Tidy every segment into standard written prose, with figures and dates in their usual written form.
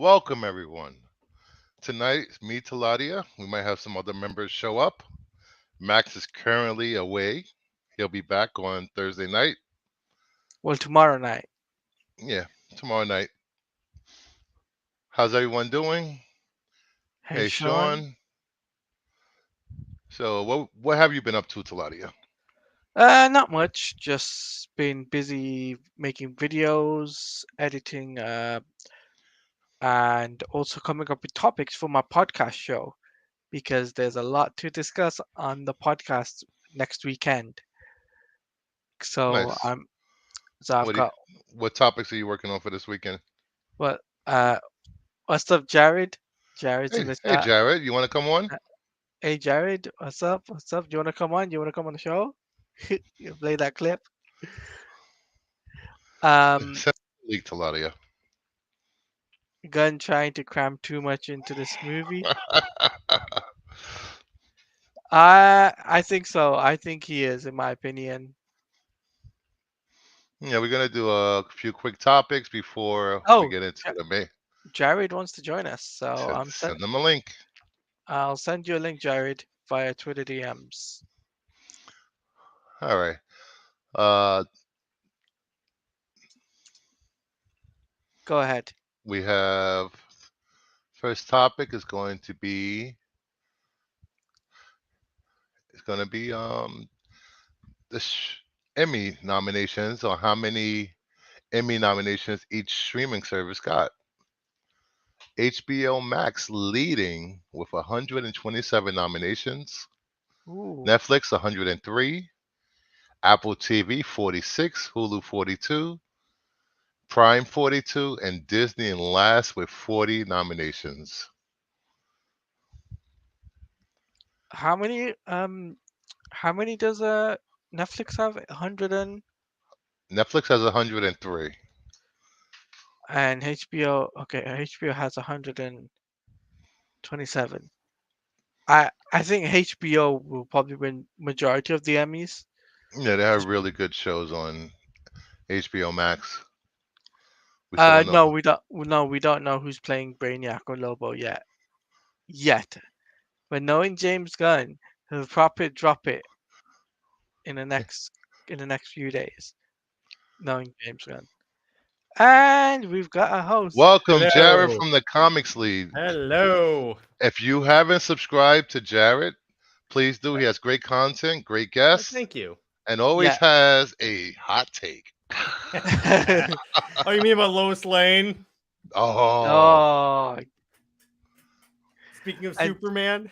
Welcome, everyone. Tonight, me, Taladia. We might have some other members show up. Max is currently away. He'll be back on Thursday night. Well, tomorrow night. Yeah, tomorrow night. How's everyone doing? Hey, Hey, Sean. Sean. So, what have you been up to, Taladia? Not much. Just been busy making videos, editing, and also coming up with topics for my podcast show because there's a lot to discuss on the podcast next weekend. So Nice. I'm so I've What do you, got what topics are you working on for this weekend? what what's up, Jared? Jared's in Hey, the hey, chat. Jared. You want to come on? Uh, Hey, Jared, what's up? What's up? Do you want to come on? Do you want to come on the show? You play that clip. Um, Send me the link, Taladia. Gunn trying to cram too much into this movie. I think so. I think he is, in my opinion. Yeah, we're gonna do a few quick topics before we Oh, get into Ja- the main. Jared wants to join us, so Send them a link. I'll send you a link, Jared, via Twitter DMs. All right. Uh, Go ahead. we have first topic is going to be it's going to be the Emmy nominations or how many Emmy nominations each streaming service got. HBO Max leading with 127 nominations, Ooh, Netflix 103, Apple TV 46, Hulu 42, Prime 42, and Disney in last with 40 nominations. how many um how many does Netflix have? 100 Netflix has 103. and HBO. Okay, HBO has 127. I think HBO will probably win majority of the Emmys. Yeah, they have Just really good shows on HBO Max. We still don't know. no, we don't. No, we don't know who's playing Brainiac or Lobo yet. Yet, but knowing James Gunn, he'll probably drop it in the next few days. Knowing James Gunn, and we've got a host. Welcome, Jared Hello. from the Comics Lead. Hello. If you haven't subscribed to Jared, please do. He has great content, great guests, Thank you. and always Yeah. has a hot take. Oh, you mean about Lois Lane? Oh, Oh, Speaking of and Superman?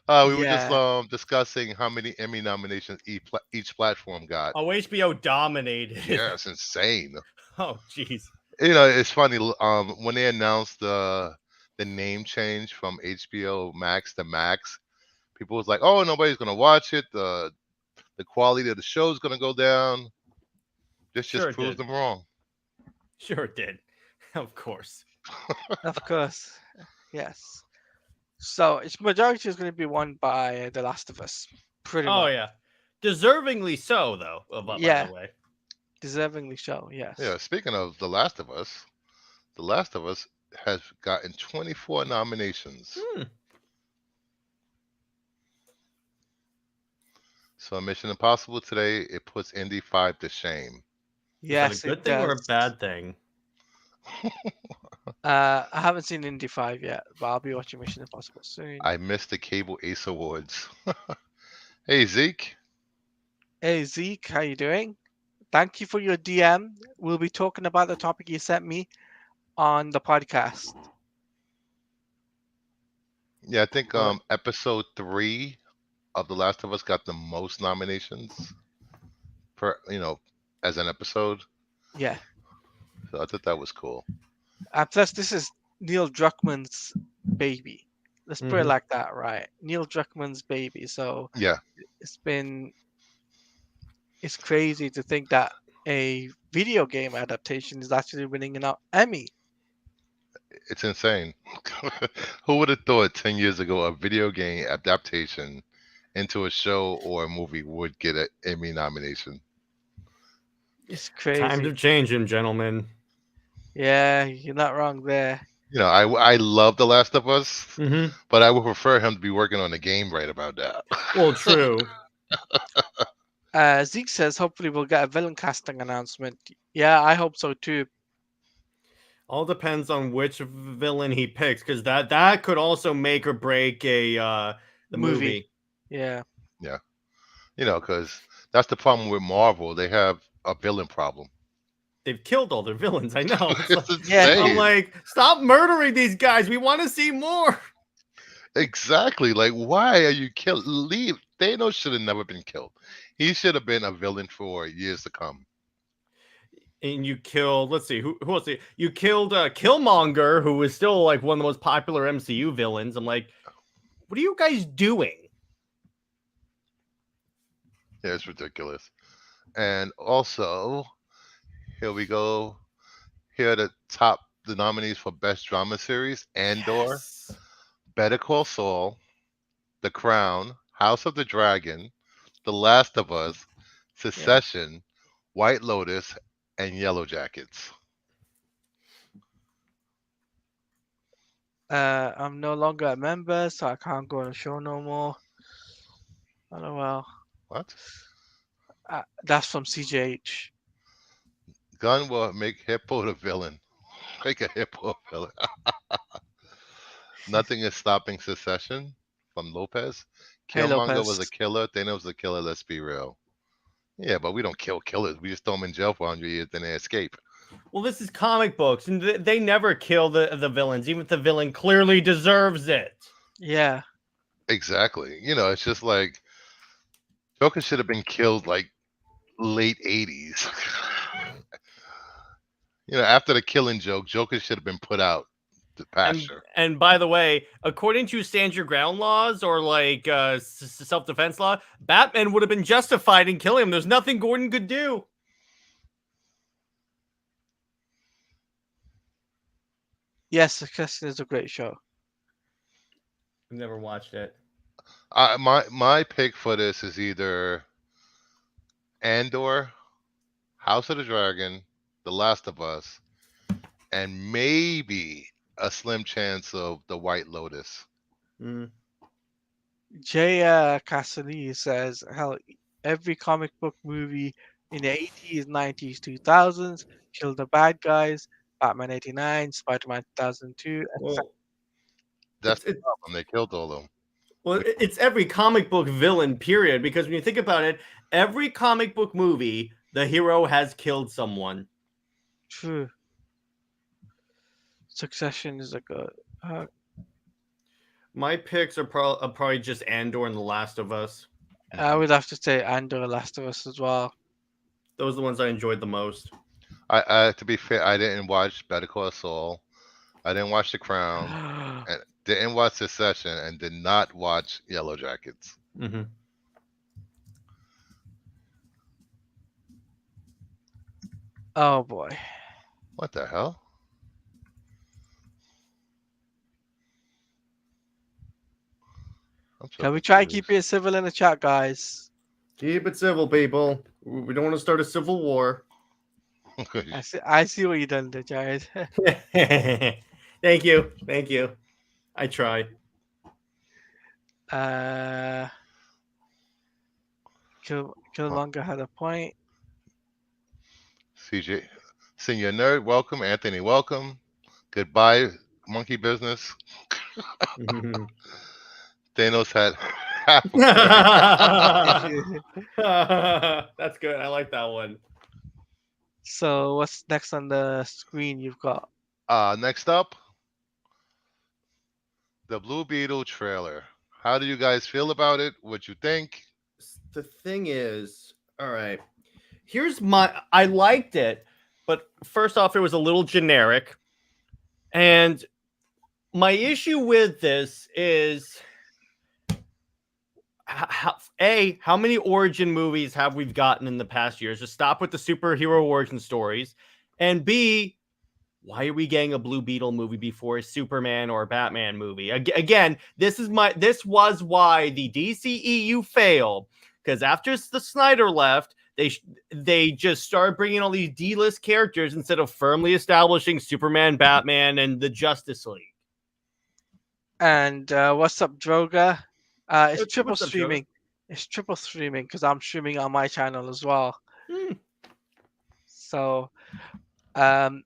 we were just yeah, discussing how many Emmy nominations each platform got. Oh, HBO dominated. Yeah, it's insane. Oh, jeez. It's funny. When they announced the name change from HBO Max to Max, people was like, "Oh, nobody's gonna watch it. The quality of the show is gonna go down." This Sure just it proves did. them wrong. Sure it did. Of course. of course, yes. So its majority is going to be won by The Last of Us, pretty Oh, much. yeah. Deservingly so, though, by the Yeah, way. deservingly so. Yeah. Yes. Speaking of The Last of Us has gotten 24 nominations. Hmm. So Mission Impossible today it puts Indy 5 to shame. Is that a Yes, it good thing or a does. bad thing? I haven't seen Indy 5 yet, but I'll be watching Mission Impossible soon. I missed the Cable Ace Awards. Hey Zeke. Hey Zeke, how you doing? Thank you for your DM. We'll be talking about the topic you sent me on the podcast. Yeah, I think What? episode 3 of The Last of Us got the most nominations per as an episode. Yeah. So I thought that was cool. Plus, this is Neil Druckmann's baby. Let's put it Mm-hmm. like that, right? Neil Druckmann's baby. So Yeah, it's been it's crazy to think that a video game adaptation is actually winning an Emmy. it's insane. Who would have thought 10 years ago a video game adaptation into a show or a movie would get an Emmy nomination? It's Times crazy. have changed, gentlemen. Yeah, you're not wrong there. I love The Last of Us, Mm-hmm. but I would prefer him to be working on the game right about that. Well, true. Zeke says hopefully we'll get a villain casting announcement. Yeah, I hope so too. All depends on which villain he picks, because that could also make or break the Movie. movie. Yeah. Yeah, because that's the problem with Marvel. They have a villain problem. They've killed all their villains. I know. It's like It's Yeah. I'm insane. like, stop murdering these guys. We want to see more. Exactly. Like, why are you killed? Leave. Thanos should have never been killed. He should have been a villain for years to come. And you killed, let's see, who else? You killed Killmonger, who was still like one of the most popular MCU villains. I'm like, what are you guys doing? Yeah, it's ridiculous. And also, here we go. Here are the nominees for Best Drama Series: Andor, Yes. Better Call Saul, The Crown, House of the Dragon, The Last of Us, Secession, White Lotus, and Yellow Jackets. I'm no longer a member, so I can't go on the show no more. Oh well. What? That's from CJH. Gunn will make Hippo the villain. Make a Hippo villain. Nothing is stopping Secession from Lopez. Hey Killmonger was a Lopez. killer. Thanos was a killer. Let's be real. Yeah, but we don't kill killers. We just throw them in jail for 100 years, then they escape. Well, this is comic books, and they never kill the villains, even if the villain clearly deserves it. Yeah. Exactly. It's just like Joker should have been killed like late 80s. After the Killing Joke, Joker should have been put out to pasture. And by the way, according to stand your ground laws or like self-defense law, Batman would have been justified in killing him. There's nothing Gordon could do. Yes, Succession is a great show. I've never watched it. My pick for this is either Andor, House of the Dragon, The Last of Us, and maybe a slim chance of The White Lotus. Mm. Jay Cassidy says, hell, every comic book movie in the 80s, 90s, 2000s killed the bad guys. Batman 89, Spider-Man 2002. Well, That's it's the it, problem. They killed all of them. well, it's every comic book villain, period. Because when you think about it, every comic book movie, the hero has killed someone. True. Succession is a good. My picks are probably just Andor and The Last of Us. I would have to say Andor, Last of Us as well. Those are the ones I enjoyed the most. I to be fair, I didn't watch Better Call Saul. I didn't watch The Crown. And didn't watch Secession, and did not watch Yellow Jackets. Mm-hmm. Oh boy. What the hell? I'm so Can we try and keep confused. it civil in the chat, guys? Keep it civil, people. We don't want to start a civil war. I see what you done there, Jared. Thank you. I try. Killmonger had a point. CJ, Senior Nerd, welcome. Anthony, welcome. Goodbye, Monkey Business. Thanos had half a point. That's good. I like that one. So what's next on the screen you've got? Next up, the Blue Beetle trailer. How do you guys feel about it? What you think? The thing is, all right. I liked it, but first off, it was a little generic. And my issue with this is how many origin movies have we gotten in the past years? Just stop with the superhero origin stories. And B, why are we getting a Blue Beetle movie before a Superman or a Batman movie? Again, this was why the DCEU failed. Because after the Snyder left, They just started bringing all these D-list characters instead of firmly establishing Superman, Batman, and the Justice League. And what's up, Droga? It's triple What's up, Joe? streaming. It's triple streaming because I'm streaming on my channel as well. Hmm. So, um,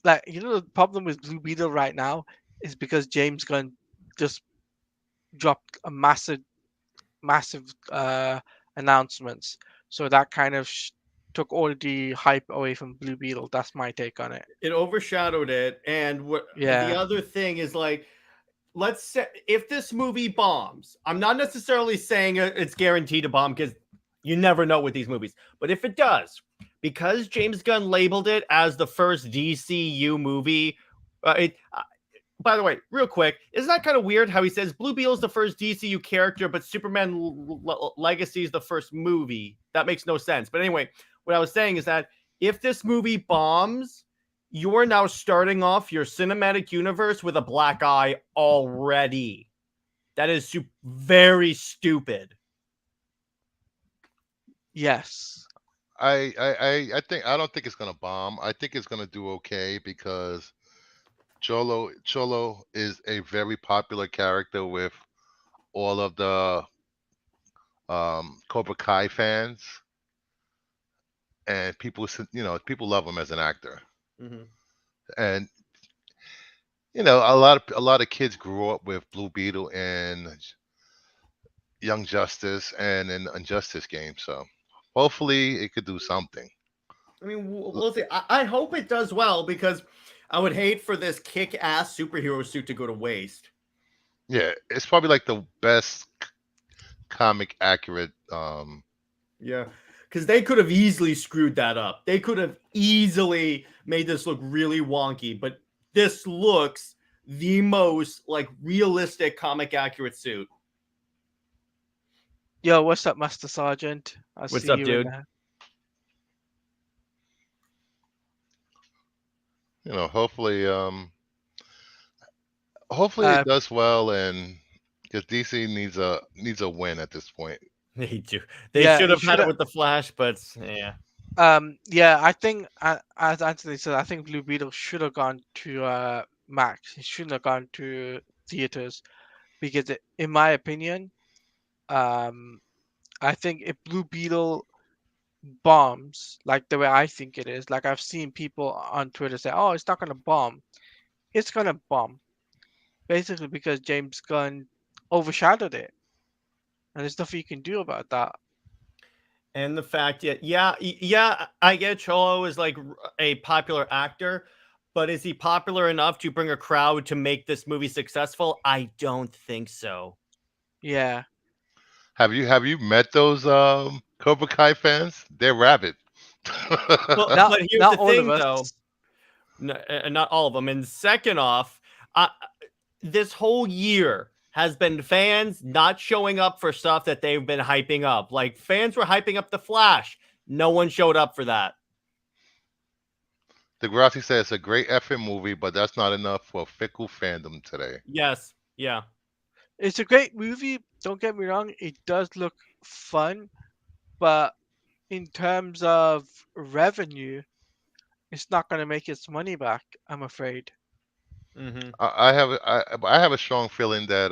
like the problem with Blue Beetle right now is because James Gunn just dropped a massive announcements. So that kind of took all the hype away from Blue Beetle. That's my take on it. It overshadowed it, and the Yeah, other thing is like, let's say if this movie bombs, I'm not necessarily saying it's guaranteed to bomb because you never know with these movies, but if it does, because James Gunn labeled it as the first DCU movie, by the way, real quick, isn't that kind of weird how he says Blue Beetle's the first DCU character, but Superman Legacy is the first movie? That makes no sense. But anyway, what I was saying is that if this movie bombs, you're now starting off your cinematic universe with a black eye already. That is very stupid. yes. I don't think it's gonna bomb. I think it's gonna do okay because Cholo is a very popular character with all of the Cobra Kai fans, and people love him as an actor. Mm-hmm. And a lot of kids grew up with Blue Beetle and Young Justice and an Injustice game, so hopefully it could do something. I mean, we'll see. I hope it does well because I would hate for this kick-ass superhero suit to go to waste. Yeah, it's probably like the best comic accurate. Yeah, because they could have easily screwed that up. They could have easily made this look really wonky, but this looks the most like realistic comic accurate suit. Yo, what's up, Master Sergeant? I What's see up, you in dude? there. Hopefully, hopefully it Uh, does well, and because DC needs a win at this point. They do. They yeah, should it have had should it have. with the Flash, but yeah. Yeah, I think as Anthony said, I think Blue Beetle should have gone to Max. It shouldn't have gone to theaters because, in my opinion, um, I think if Blue Beetle bombs like the way I think it is, like I've seen people on Twitter say, "Oh, it's not gonna bomb." It's gonna bomb basically because James Gunn overshadowed it, and there's nothing you can do about that. And the fact, yeah, I get Cholo is like a popular actor, but is he popular enough to bring a crowd to make this movie successful? I don't think so. Yeah. Have you met those Cobra Kai fans? They're rabid. But Not but here's not the all of thing, us. though. Not all of them. And second off, uh, this whole year has been fans not showing up for stuff that they've been hyping up. Like fans were hyping up the Flash. No one showed up for that. Degrassi said it's a great effing movie, but that's not enough for fickle fandom today. Yes. Yeah. It's a great movie. Don't get me wrong. It does look fun, but in terms of revenue, it's not going to make its money back, I'm afraid. Mm-hmm. I have a strong feeling that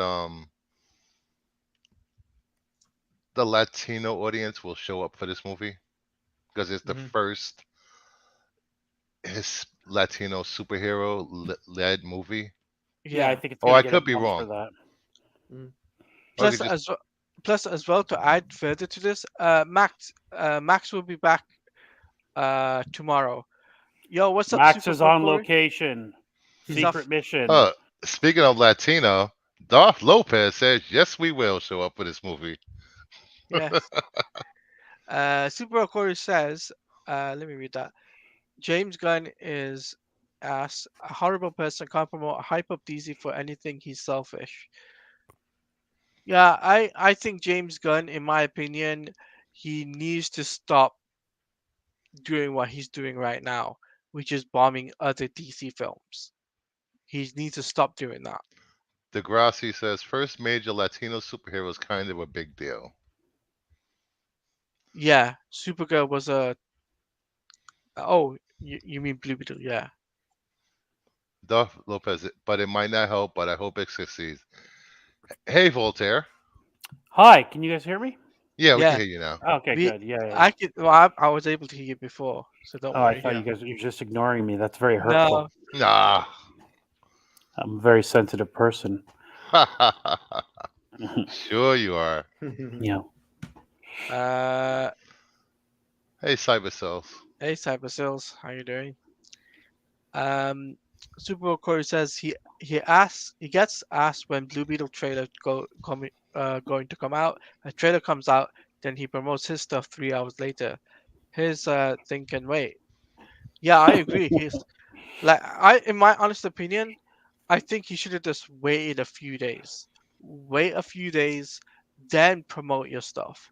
the Latino audience will show up for this movie because it's the Mm-hmm. first his Latino superhero led movie. Yeah, I Yeah. think it's Or gonna I get a could be bump for wrong. that. Or I Plus, could just as well, to add further to this, Max will be back tomorrow. Yo, what's up, Max Super is on Kokori? location. He's off. Secret mission. uh speaking of Latino, Darth Lopez says yes we will show up for this movie. Yes. Super Kokori says, let me read that. James Gunn is as a horrible person, can't promote hype up DC for anything. He's selfish. Yeah, I think James Gunn, in my opinion, he needs to stop doing what he's doing right now, which is bombing other DC films. He needs to stop doing that. Degrassi says first major Latino superhero is kind of a big deal. Yeah, Supergirl was a. Oh, you mean Blue Beetle? Yeah, Duff Lopez, but it might not help, but I hope it succeeds. Hey, Voltaire. Hi, can you guys hear me? Yeah, we can yeah. hear you now. Okay, We good. Yeah, yeah, yeah. I could. Well, I was able to hear you before, so don't Oh, I worry. thought Yeah. you guys you're just ignoring me. That's very No. hurtful. Nah. I'm a very sensitive person. Sure you are. Yeah. Uh. Hey, Cyber Cells. Hey, Cybersales, how you doing? Um. Super Corey says he gets asked when Blue Beetle trailer going to come out. A trailer comes out, then he promotes his stuff 3 hours later. His thing can wait. Yeah, I agree. He's like in my honest opinion, I think he should have just waited a few days. Wait a few days, then promote your stuff.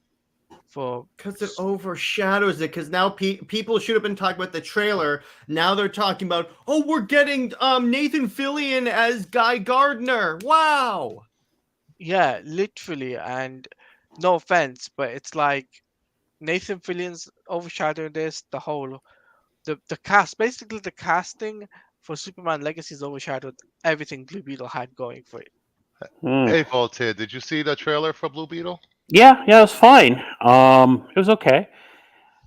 For Because it overshadows it. Because now people should have been talking about the trailer. Now they're talking about, oh, we're getting Nathan Fillion as Guy Gardner. Wow. yeah, literally, and no offense, but it's like Nathan Fillion's overshadowing this. The cast, basically the casting for Superman Legacy has overshadowed everything Blue Beetle had going for it. Mm. Hey, Voltaire, did you see the trailer for Blue Beetle? Yeah, it was fine. It was okay.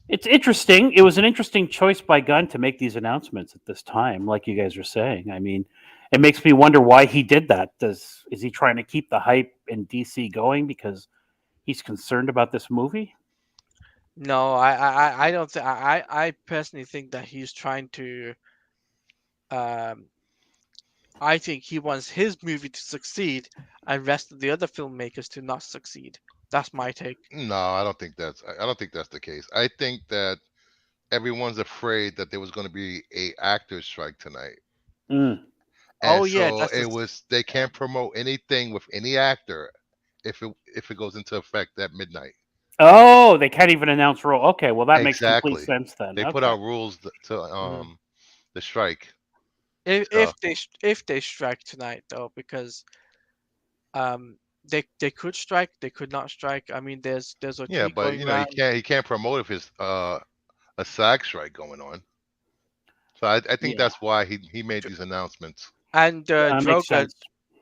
It's interesting. It was an interesting choice by Gunn to make these announcements at this time, like you guys were saying. I mean, it makes me wonder why he did that. Is he trying to keep the hype in DC going because he's concerned about this movie? No, I don't think I personally think that he's trying to um I think he wants his movie to succeed and rest of the other filmmakers to not succeed. That's my take. No, I don't think that's the case. I think that everyone's afraid that there was going to be a actors strike tonight. Mm. Oh And yeah, so that's it the was they yeah. can't promote anything with any actor if it goes into effect at midnight. Oh, they can't even announce role. Okay, well that makes complete Exactly. sense then. They put Okay. out rules to Mm. the strike. If So if they strike tonight though, because they could strike, they could not strike. I mean, there's a yeah, tweet but going you know around, he can't promote if it's a SAG strike going on. So I think Yeah, that's why he made Dr- these announcements. and makes Droga sense.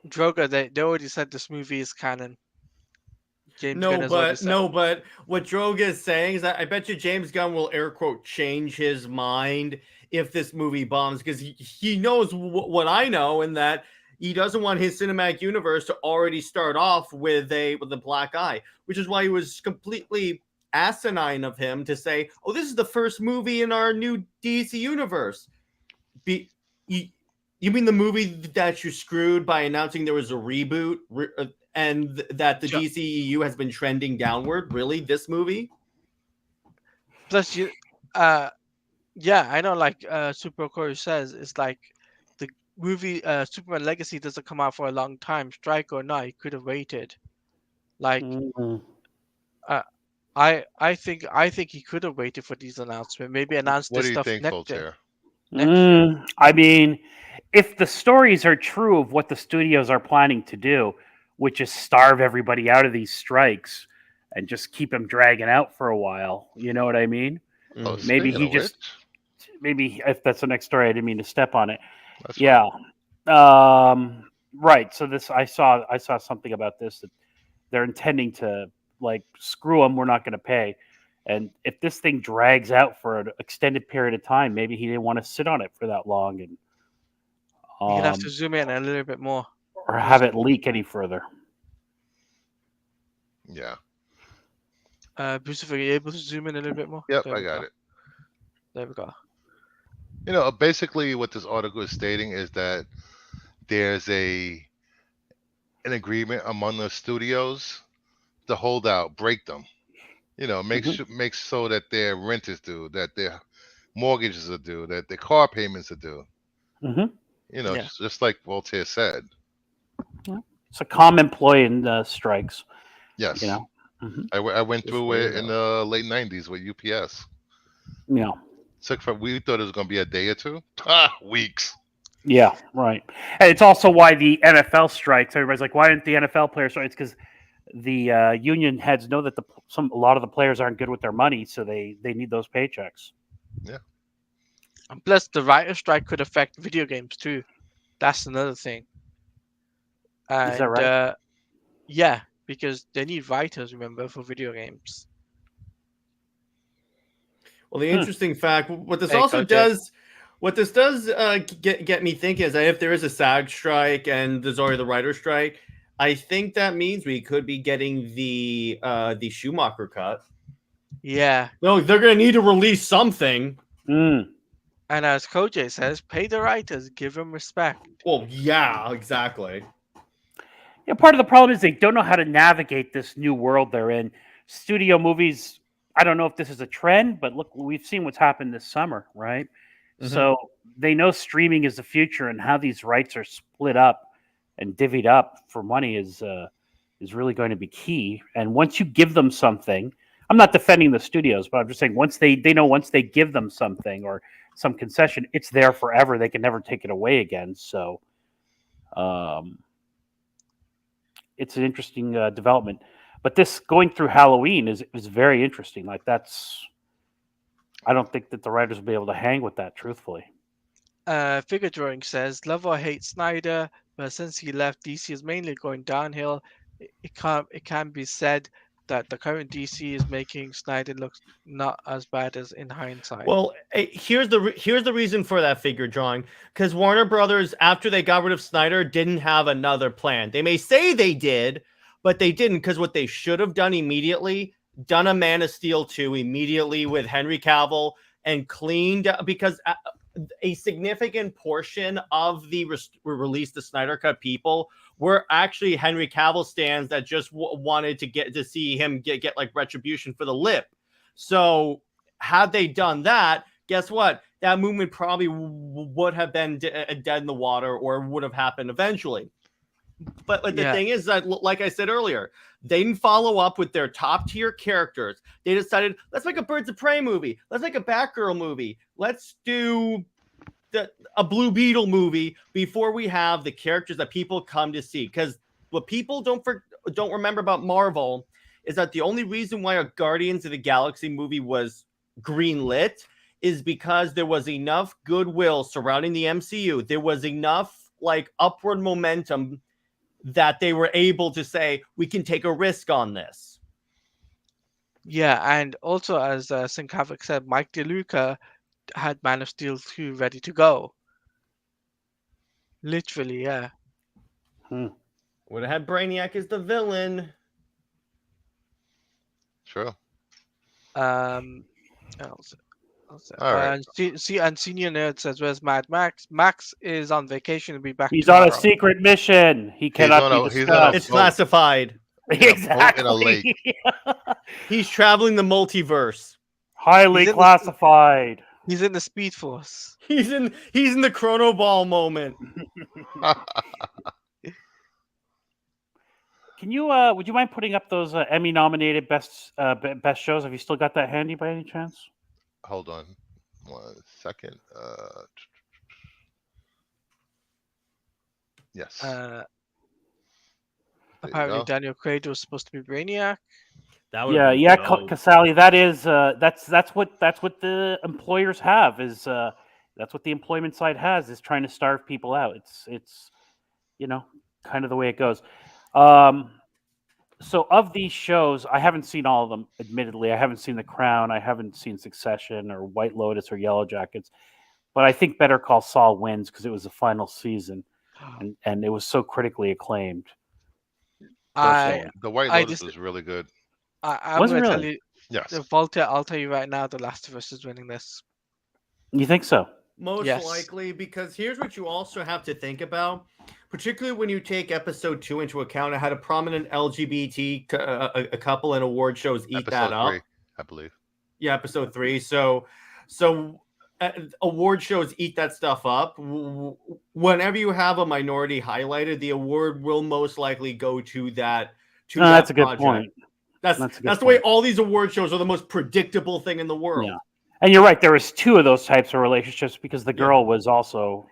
Droga they already said this movie is canon. James Gunn No, has already but said. no, but what Droga is saying is that I bet you James Gunn will air quote change his mind if this movie bombs because he knows what I know and that he doesn't want his cinematic universe to already start off with a black eye, which is why he was completely asinine of him to say, "Oh, this is the first movie in our new DC universe." Be you, you mean the movie that you screwed by announcing there was a reboot and that the Ju- DCEU has been trending downward? Really, this movie? Plus you, uh, yeah, I know. Like Super Corey says, it's like the movie Superman Legacy doesn't come out for a long time. Strike or not, he could have waited. Like Mm. uh, I think he could have waited for these announcements. Maybe announce What this do you stuff think, Voltaire? next year. I mean, if the stories are true of what the studios are planning to do, which is starve everybody out of these strikes and just keep them dragging out for a while, you know what I mean? Oh, Mm-hmm. Maybe speaking he of just, which, maybe if that's the next story, I didn't mean to step on it. that's fine. Yeah. Right. So this, I saw something about this that they're intending to like screw them. We're not going to pay. And if this thing drags out for an extended period of time, maybe he didn't want to sit on it for that long and You're gonna have to um, zoom in a little bit more, or have Booster. it leak any further. Yeah. Booster, are you able to zoom in a little bit more? Yep, There I we got go. it. There we go. Basically what this article is stating is that there's an agreement among the studios to hold out, break them. Hmm. Make so that their rent is due, that their mortgages are due, that their car payments are due. Hmm. Yeah. Just like Voltaire said. Yeah. It's a common ploy in strikes, you Yes, know. Hmm. I went Just through wait it it in out. the late '90s with UPS. Yeah. We thought it was gonna be a day or two. Ah, weeks. Yeah, right. And it's also why the NFL strikes. Everybody's like, why didn't the NFL players strike? It's because the union heads know that a lot of the players aren't good with their money, so they need those paychecks. And plus, the writer strike could affect video games too. That's another thing. Is that And right? yeah, because they need writers, remember, for video games. Well, the interesting fact, what this Hey, also Kojak. does, what this does get me thinking is that if there is a SAG strike and there's already the writer strike, I think that means we could be getting the Schumacher cut. Yeah. No, they're gonna need to release something. Mm. And as Kojak says, pay the writers, give them respect. Well, yeah, exactly. Yeah, part of the problem is they don't know how to navigate this new world they're in. Studio movies, I don't know if this is a trend, but look, we've seen what's happened this summer, right? Mhm. So they know streaming is the future, and how these rights are split up and divvied up for money is really going to be key. And once you give them something, I'm not defending the studios, but I'm just saying once they know once they give them something or some concession, it's there forever. They can never take it away again. So it's an interesting development. But this going through Halloween is very interesting. Like I don't think that the writers will be able to hang with that, truthfully. Figure drawing says, love or hate Snyder, but since he left, DC is mainly going downhill. It can be said that the current DC is making Snyder look not as bad as in hindsight. Well, here's the reason for that figure drawing, because Warner Brothers, after they got rid of Snyder, didn't have another plan. They may say they did, but they didn't, because what they should have done immediately, done a Man of Steel 2 immediately with Henry Cavill and cleaned, because a significant portion of the release the Snyder Cut people were actually Henry Cavill stands that just wanted to get to see him get like retribution for the lip. So had they done that, guess what? That movement probably would have been dead in the water, or would have happened eventually. But the thing is that, like I said earlier, they didn't follow up with their top tier characters. They decided, let's make a Birds of Prey movie. Let's make a Batgirl movie. Let's do a Blue Beetle movie before we have the characters that people come to see. Because what people don't remember about Marvel is that the only reason why a Guardians of the Galaxy movie was greenlit is because there was enough goodwill surrounding the MCU. There was enough like upward momentum that they were able to say, we can take a risk on this. Yeah, and also as Sinkavik said, Mike DeLuca had Man of Steel 2 ready to go. Literally, yeah. Would have had Brainiac as the villain. True. All right. And Senior Nerd says, where's Mad Max? Max is on vacation and be back He's tomorrow. on a secret mission. He cannot be discussed. It's classified. Exactly. In a lake. He's traveling the multiverse. Highly classified. He's in the Speed Force. He's in the Chrono Ball moment. Can you would you mind putting up those Emmy nominated best shows? Have you still got that handy by any chance? Hold on 1 second. Yes. Apparently Daniel Craig was supposed to be Brainiac. Casali, that is that's what the employers have is that's what the employment side has, is trying to starve people out. It's kind of the way it goes. So of these shows, I haven't seen all of them, admittedly. I haven't seen The Crown, I haven't seen Succession or White Lotus or Yellow Jackets, but I think Better Call Saul wins because it was the final season and it was so critically acclaimed. The White Lotus was really good. I'm going to tell you. Yes. Volta, I'll tell you right now, The Last of Us is winning this. You think so? Most likely, because here's what you also have to think about, particularly when you take episode 2 into account. It had a prominent LGBT a couple, and award shows eat that up. 3, I believe. Yeah, episode 3. So award shows eat that stuff up. Whenever you have a minority highlighted, the award will most likely go to that. That's a good point. That's the way all these award shows are the most predictable thing in the world. Yeah. And you're right. There was 2 of those types of relationships because the girl was also.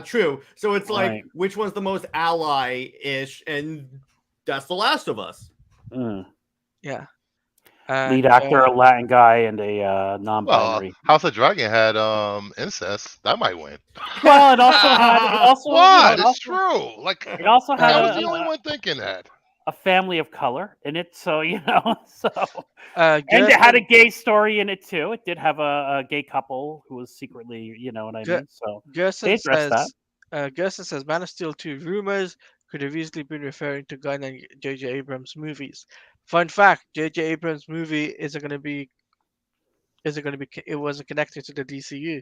True. So it's like, which one's the most ally-ish? And that's The Last of Us. Mm. Yeah, Lead and actor, a Latin guy, and a Well, non-binary. House of Dragon had incest. That might win. Well, it also had it also you know What? It's true. Like it also had I uh, was the only one thinking that. a family of color in it, so so and it had a Gerson, gay story in it too. It did have a gay couple who was secretly, you know what I Ge- mean. So they Gerson addressed that. says, Gerson says, Man of Steel 2 rumors could have easily been referring to Gunn and J.J. Abrams movies. Fun fact: J.J. Abrams movie it wasn't connected to the DCU.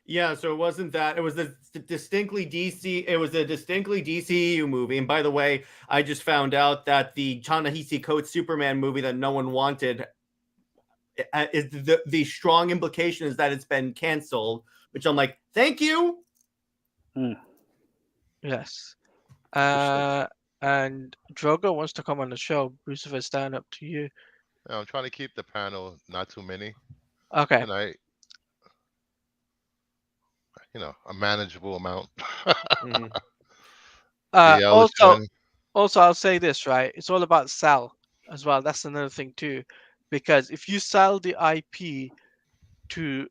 Yeah, so it wasn't that. It was a distinctly DC. It was a distinctly DCU movie. And by the way, I just found out that the Ta-Nehisi Coates Superman movie that no one wanted is the strong implication is that it's been canceled. Which I'm like, thank you. Hmm, Yes. interesting. Uh, and Drogo wants to come on the show. Bruce, if I stand up to you. I'm trying to keep the panel not too many, Okay. and a manageable amount. Mhm. Uh, DL is also, joining. also, I'll say this, right? It's all about sell as well. That's another thing too, because if you sell the IP to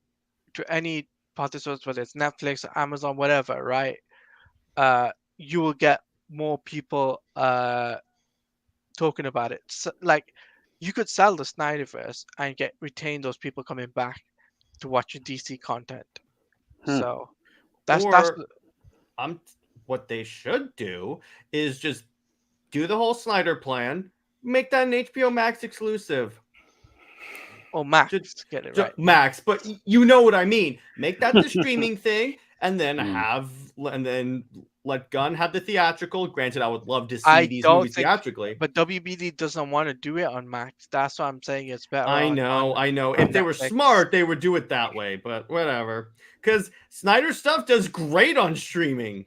any participants, whether it's Netflix or Amazon, whatever, right? You will get more people talking about it. So, like, you could sell the Snyderverse and get retain those people coming back to watch your DC content. Hmm. So that's Or I'm what they should do is just do the whole Snyder plan, make that an HBO Max exclusive. oh Just, Max, get it just right, Max, but you know what I mean. Make that the streaming thing, and then Hmm. let Gunn have the theatrical. Granted, I would love to see I these don't movies think, theatrically. but WBD doesn't want to do it on Max. That's why I'm saying it's better on I know. on If they were Netflix. smart, they would do it that way. But whatever, because Snyder stuff does great on streaming.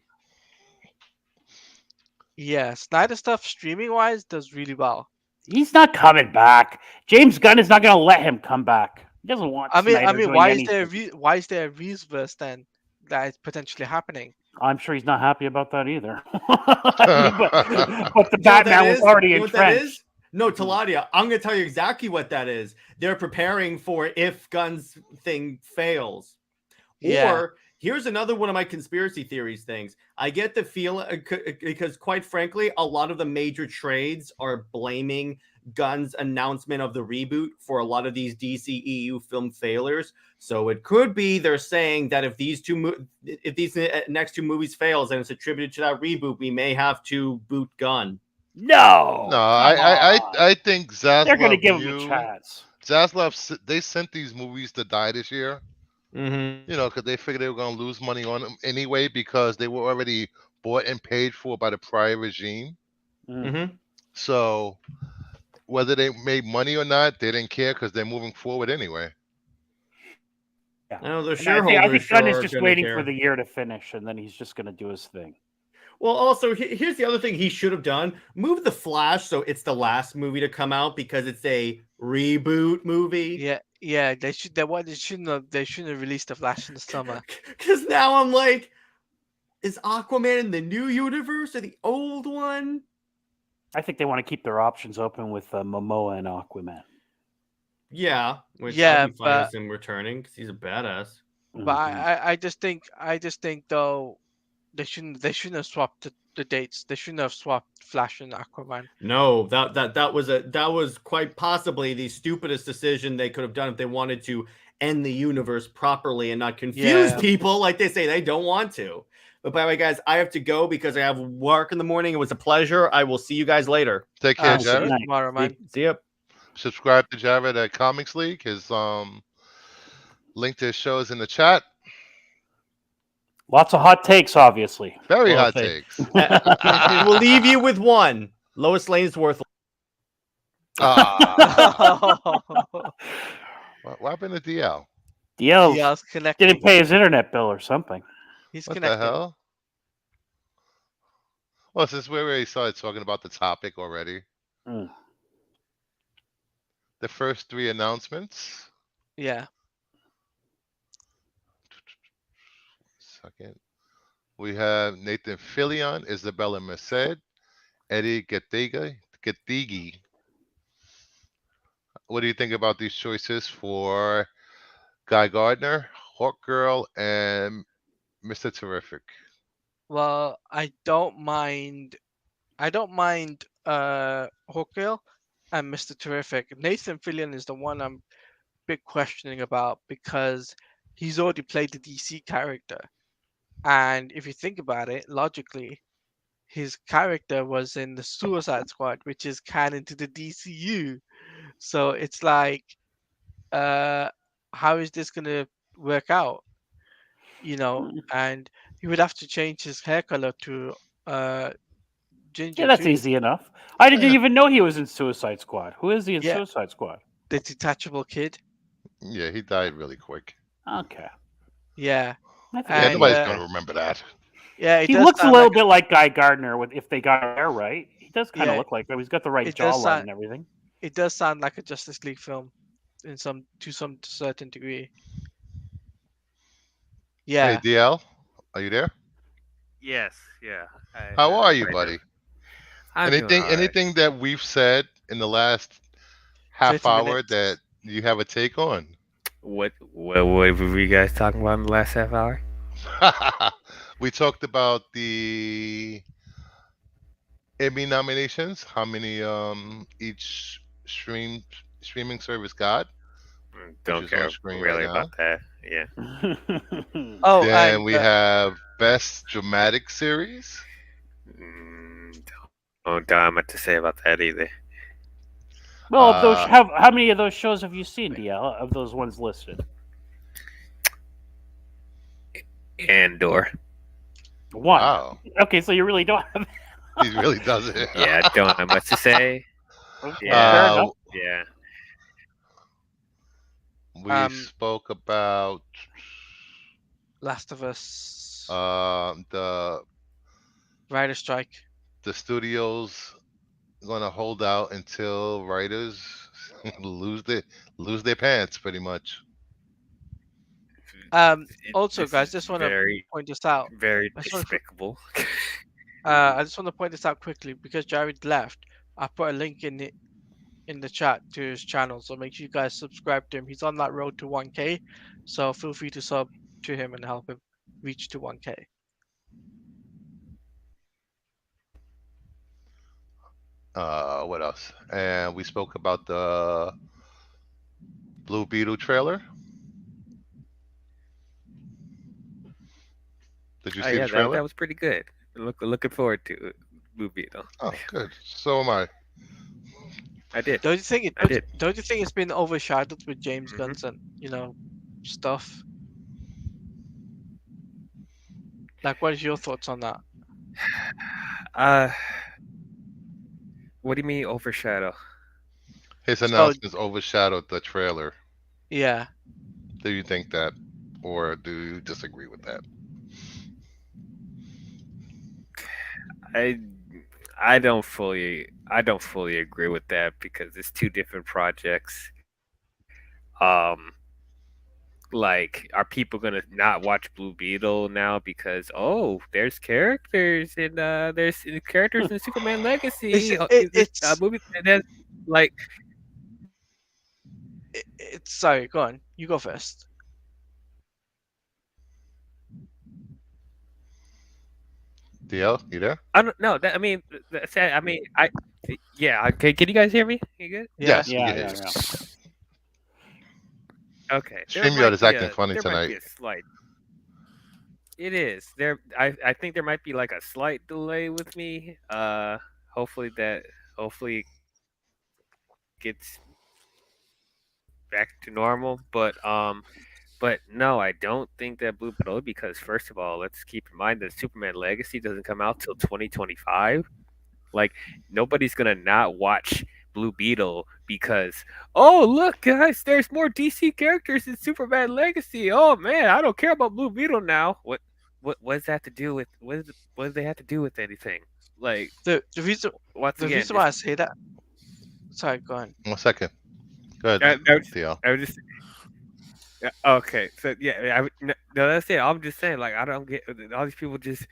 Yeah, Snyder stuff streaming wise does really well. He's not coming back. James Gunn is not going to let him come back. He doesn't want I Snyder mean, doing anything. why is there a Reeseverse then that is potentially happening? I'm sure he's not happy about that either. I mean, but the You know what that Batman was is? already You know what that entrenched. is? No, Hmm. Taladia, I'm going to tell you exactly what that is. They're preparing for if Gunn's thing fails. Yeah, Or here's another one of my conspiracy theories things. I get the feeling because, quite frankly, a lot of the major trades are blaming Gunn's announcement of the reboot for a lot of these DCEU film failures. So it could be they're saying that if these next two movies fails and it's attributed to that reboot, we may have to boot Gunn. No, No, I, come I, I, on. I think They're going to Zaslav give him a knew. chance. They sent these movies to die this year. Mm-hmm. Because they figured they were going to lose money on them anyway because they were already bought and paid for by the prior regime. Mm, Mm-hmm. So whether they made money or not, they didn't care because they're moving forward anyway. yeah. I know the And I think shareholders Gunn sure is are just going to waiting for care. the year to finish, and then he's just going to do his thing. Well, also, here's the other thing he should have done. Move the Flash so it's the last movie to come out because it's a reboot movie. yeah. They shouldn't have released the Flash in the summer. Because now I'm like, is Aquaman in the new universe or the old one? I think they want to keep their options open with Momoa and Aquaman. Yeah, which I'd Yeah, be fine with him returning because he's a badass. but Mhm. I just think though they shouldn't have swapped the dates. They shouldn't have swapped Flash and Aquaman. No, that was quite possibly the stupidest decision they could have done if they wanted to end the universe properly and not confuse Yeah. people like they say they don't want to. But by the way, guys, I have to go because I have work in the morning. It was a pleasure. I will see you guys later. Take care, Have a See good you Jared. night. tomorrow, man. See ya. Subscribe to Jared at Comics League. His link to his show is in the chat. Lots of hot takes, obviously. Very Well, hot if they, takes. we'll leave you with one. Lois Lane's worth. Ah, what happened to DL? DL's DL's didn't connecting. pay his internet bill or something. He's What the connecting. hell? Well, since we already started talking about the topic already, Mm. the first three announcements. Yeah. Second, we have Nathan Fillion, Isabella Merced, Eddie Gattigi, what do you think about these choices for Guy Gardner, Hawk Girl, and Mr. Terrific? Well, I don't mind Hawkgirl and Mr. Terrific. Nathan Fillion is the one I'm big questioning about because he's already played the DC character. And if you think about it logically, his character was in the Suicide Squad, which is canon to the DCU. So it's like, uh, how is this gonna work out? And he would have to change his hair color to uh Yeah, ginger that's too. easy enough. I didn't Yeah, even know he was in Suicide Squad. Who is he in Yeah, Suicide Squad? the detachable kid. yeah, he died really quick. Okay, Yeah, I Yeah, figured he and nobody's was gonna there. remember that. yeah, it He does looks a sound little like bit like Guy Gardner with if they got hair right. He does kind of yeah, look like him. He's got the right it does jawline sound and everything. it does sound like a Justice League film in some certain degree. Hey, Yeah, DL, are you there? Yes, yeah. How are I'm you, right now. buddy? I'm doing Anything all right. anything that we've said in the last half 30 hour minutes. that you have a take on? What were you guys talking about in the last half hour? We talked about the Emmy nominations, how many each streaming service got, which Don't is on care screen right really about now. that. Yeah. Oh, Then and we have best dramatic series. Don't have much to say about that either. Well, of those, Uh, how many of those shows have you seen, DL? Of those ones listed, Andor. one. wow, Okay, so you really don't have. he really does it. Yeah, I don't have much to say. Okay, Yeah, fair uh, enough. yeah. we um, spoke about Last of Us, the writer strike. studios gonna hold out until writers lose their pants, pretty much. Also, This guys, is just want to very, point this out. very I just want to despicable. I just want to point this out quickly because Jared left. I put a link in the chat to his channel, so make sure you guys subscribe to him. He's on that road to 1K, so feel free to sub to him and help him reach to 1K. What else? And we spoke about the Blue Beetle trailer. Did you Oh see the yeah, that trailer? was pretty good. Looking forward to it. Blue Beetle. Oh, good. So am I. I did. Don't you think I did. don't you think it's been overshadowed with James Mhm. Gunn's and stuff? Like, what is your thoughts on that? Uh, what do you mean overshadow? His So announcements overshadowed the trailer. yeah, Do you think that, or do you disagree with that? I I don't fully agree with that because it's two different projects. Um, like, are people gonna not watch Blue Beetle now because there's characters in characters in Superman it's Legacy? Is this a it's movie that like it's sorry. Go on, you go first. DL, you there? I don't know that I mean yeah, okay, can you guys hear me? You good? Yeah, Yes, we Yeah, can hear yeah, you. yeah. Okay, StreamYard is acting funny there might tonight. be a slight. It is there. I think there might be like a slight delay with me. Hopefully hopefully it gets back to normal. But no, I don't think that Blue Beetle because first of all, let's keep in mind that Superman Legacy doesn't come out till 2025. Like nobody's gonna not watch Blue Beetle because look guys, there's more DC characters in Superman Legacy. Oh man, I don't care about Blue Beetle now. What does that have to do with what does they have to do with anything? Like the reason once the again, reason why I say that. Sorry, go on. 1 second. Go ahead, DL. I was just yeah, okay. So yeah, no, that's it. I'm just saying, like I don't get all these people just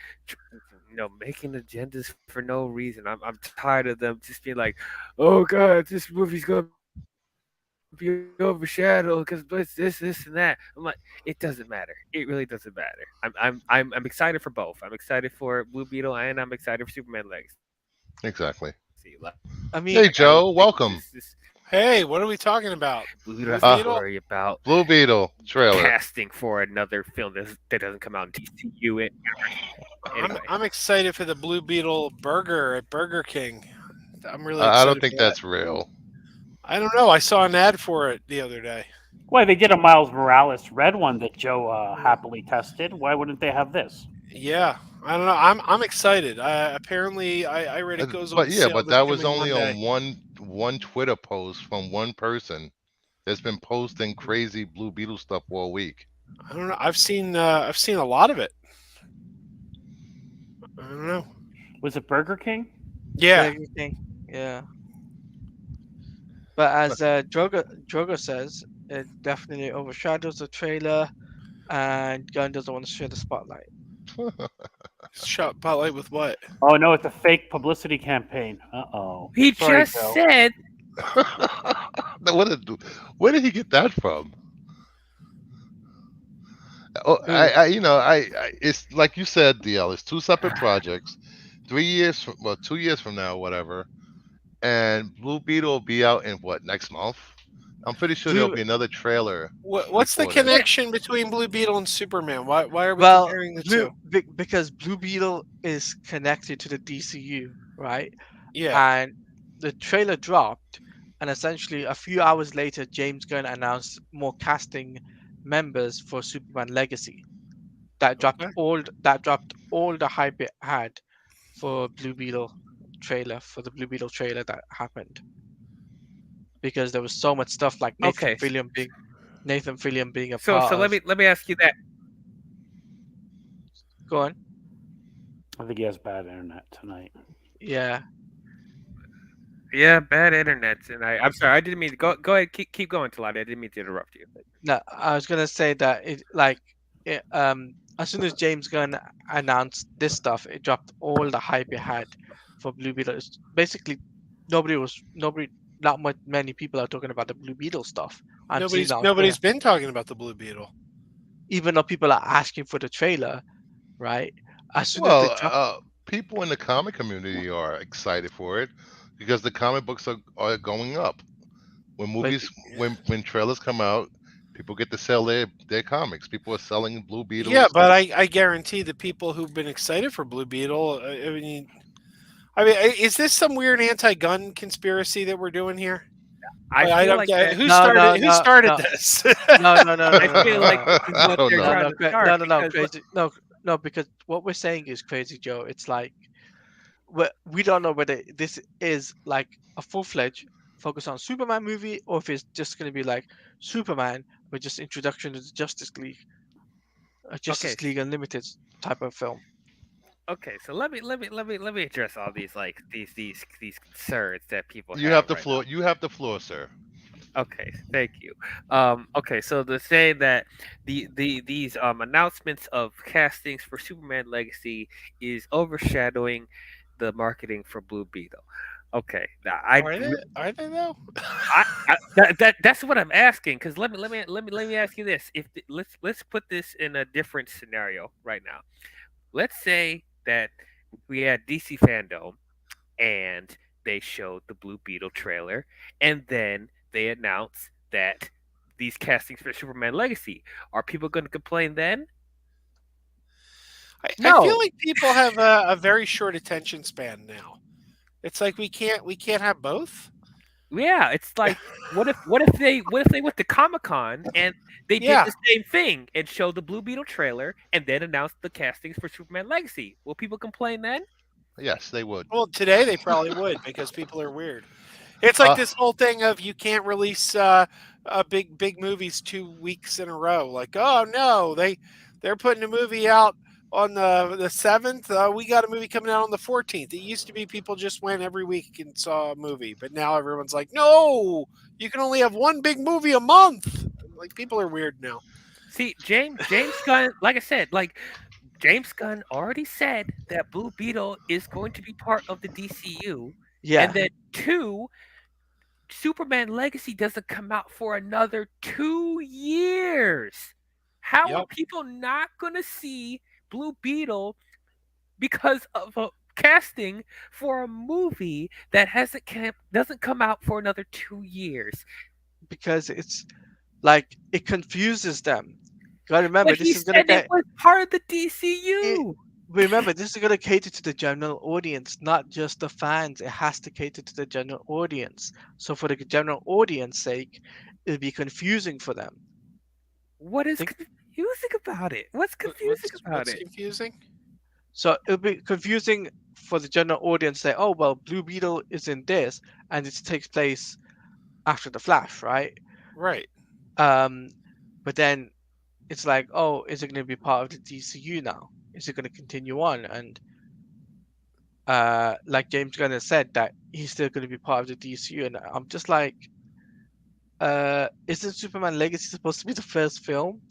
making agendas for no reason. I'm tired of them just being like, oh god, this movie's gonna be be overshadowed because this, and that. I'm like, it doesn't matter. It really doesn't matter. I'm excited for both. I'm excited for Blue Beetle and I'm excited for Superman Legacy. Exactly. Like I I don't mean, Hey think Joe, this welcome. Hey, what are we talking about? Blue Beetle Blue has to Uh, Beetle? worry about Blue Beetle trailer. casting for another film that doesn't come out in DCU. Anyway, I'm excited for the Blue Beetle burger at Burger King. I'm really I don't excited think for that. that's real. I don't know. I saw an ad for it the other day. Why they did a Miles Morales red one that Joe happily tested? Why wouldn't they have this? Yeah, I don't know. I'm excited. Apparently, I read it goes But on yeah, sale but this that was coming only Monday. on one Twitter post from one person that's been posting crazy Blue Beetle stuff all week. I don't know. I've seen a lot of it. I don't know. Was it Burger King? Yeah. Burger King. Yeah. But as Drogo says, it definitely overshadows the trailer, and Gunn doesn't want to share the spotlight. Shot spotlight with what? Oh no, it's a fake publicity campaign. Oh. he Sorry, just Joe. said what did, where did he get that from? Oh, Who? it's like you said, DL. It's two separate projects. 3 years from, well, 2 years from now, whatever. And Blue Beetle will be out in what, next month? I'm pretty sure there'll Blue. be another trailer What's the before then. yeah. connection between Blue Beetle and Superman? Why are we Well, comparing the Blue two? because Blue Beetle is connected to the DCU, right? Yeah. And the trailer dropped, and essentially a few hours later, James Gunn announced more casting members for Superman Legacy. Okay. That dropped all the hype it had for Blue Beetle trailer that happened, because there was so much stuff like Okay. Nathan Fillion being a So part let of. me ask you that. Go on. I think he has bad internet tonight. Yeah. Yeah, bad internet, and I'm sorry. I didn't mean to go ahead. Keep going, Talati. I didn't mean to interrupt you. No, I was gonna say that as soon as James Gunn announced this stuff, it dropped all the hype it had for Blue Beetle. Basically, nobody, not much many people are talking about the Blue Beetle stuff. I'm seeing that on Twitter, Nobody's been talking about the Blue Beetle. even though people are asking for the trailer, right? As soon as they Well, drop, people in the comic community are excited for it because the comic books are going up. When but movies, when trailers come out, people get to sell their comics. People are selling Blue Yeah, Beetles. but I guarantee the people who've been excited for Blue Beetle. Is this some weird anti-gun conspiracy that we're doing here? I I feel don't like get that. who no, started no, who no, started no, this. no, no, no, no, I no, feel no, like no, this is I what don't they're no, know. trying no, to start no, because crazy, no, because what we're saying is crazy, Joe. It's like we don't know whether this is like a full-fledged focus on Superman movie, or if it's just going to be like Superman with just introduction to the okay, Justice League Unlimited type of film. okay. So let me address all these like these concerns that people You have have the right now. floor. You have the floor, sir. Okay, thank you. Okay, so the saying that these announcements of castings for Superman Legacy is overshadowing the marketing for Blue Beetle. Okay, now Are they? Are they though? that's what I'm asking. Because let me ask you this. Let's put this in a different scenario right now. Let's say that we had DC Fandom and they showed the Blue Beetle trailer, and then they announced that these castings for Superman Legacy. Are people going to complain then? I feel No, like people have a very short attention span now. It's like we can't have both. Yeah, it's like what if they went to Comic Con and they did Yeah. the same thing and showed the Blue Beetle trailer and then announced the castings for Superman Legacy? Will people complain then? Yes, they would. Well, today they probably would because people are weird. It's like Uh, this whole thing of you can't release big movies 2 weeks in a row. Like, oh no, they're putting a movie out on the 7th. We got a movie coming out on the 14th. It used to be people just went every week and saw a movie, but now everyone's like, no, you can only have one big movie a month. Like people are weird now. See, James Gunn, like I said, like James Gunn already said that Blue Beetle is going to be part of the DCU, and yeah, then two, Superman Legacy doesn't come out for another 2 years. How are Yep. people not gonna see Blue Beetle because of a casting for a movie that doesn't come out for another 2 years? because it's like it confuses them. Gotta But remember, he this is gonna said it get was part of the it. DCU. Remember, this is gonna cater to the general audience, not just the fans. It has to cater to the general audience. So for the general audience sake, it'll be confusing for them. What is Think confusing about it? What's confusing about What's it? confusing? so it'll be confusing for the general audience. Say, oh well, Blue Beetle is in this, and it takes place after the Flash, right? Right. Um, but then it's like, oh, is it going to be part of the DCU now? Is it going to continue on? And like James Gunn has said, that he's still going to be part of the DCU, and I'm just like, isn't Superman Legacy supposed to be the first film?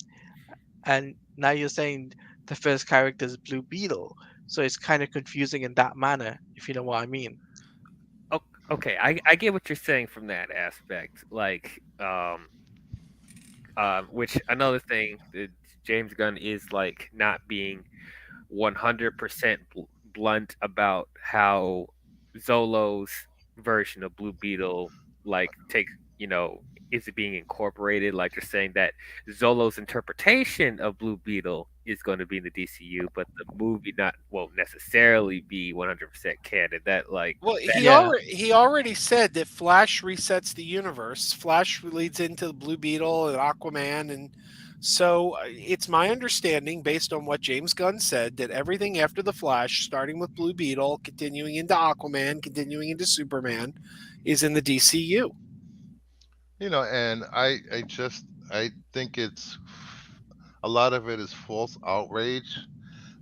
And now you're saying the first character is Blue Beetle, so it's kind of confusing in that manner, if you know what I mean. Oh, okay, I get what you're saying from that aspect. Like, which another thing that James Gunn is like not being 100% blunt about how Zolo's version of Blue Beetle like takes, is it being incorporated? Like you're saying that Zolo's interpretation of Blue Beetle is going to be in the DCU, but the movie not won't necessarily be 100% canon. That like Well, that. Yeah, he already said that Flash resets the universe. Flash leads into the Blue Beetle and Aquaman, and so it's my understanding, based on what James Gunn said, that everything after the Flash, starting with Blue Beetle, continuing into Aquaman, continuing into Superman, is in the DCU. And I think it's a lot of it is false outrage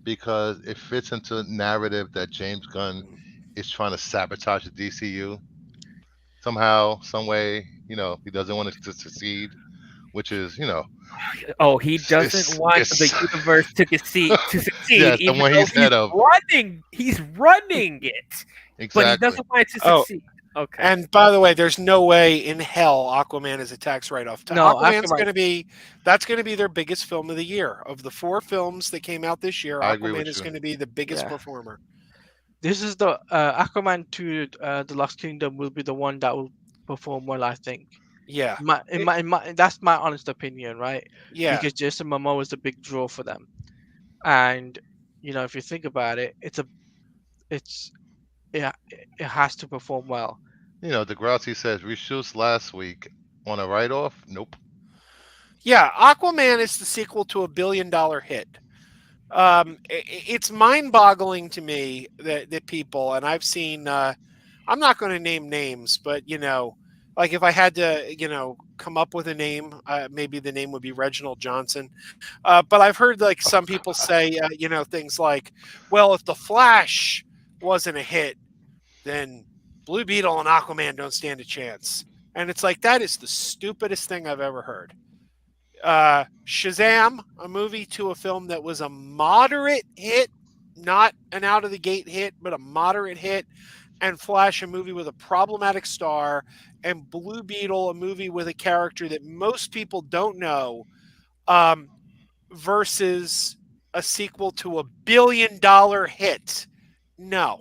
because it fits into a narrative that James Gunn is trying to sabotage the DCU somehow, some way. He doesn't want it to succeed, which is, Oh, he doesn't it's want the it's universe to succeed, yeah, the even one though he's head of. he's running it, but he Exactly. doesn't want it to Oh, succeed. Okay. and by the way, there's no way in hell Aquaman is a tax write-off. no, Aquaman's Aquaman. going to be that's going to be their biggest film of the year. Of the four films that came out this year, I agree Aquaman with is you. going to be the biggest Yeah, performer. this is the Aquaman 2, the Lost Kingdom will be the one that will perform well, I think. Yeah. That's my honest opinion, right? Yeah. Because Jason Momoa is a big draw for them, and if you think about it, it's yeah, it has to perform well. Degrassi says reshoots last week on a write-off. Nope. Yeah, Aquaman is the sequel to a $1 billion hit. It's mind-boggling to me that people, and I've seen, I'm not going to name names, but like if I had to, come up with a name, maybe the name would be Reginald Johnson. But I've heard like some people say, things like, well, if the Flash wasn't a hit, then Blue Beetle and Aquaman don't stand a chance. And it's like that is the stupidest thing I've ever heard. Shazam, a movie to a film that was a moderate hit, not an out of the gate hit, but a moderate hit, and Flash, a movie with a problematic star, and Blue Beetle, a movie with a character that most people don't know, um, versus a sequel to a $1 billion hit. No.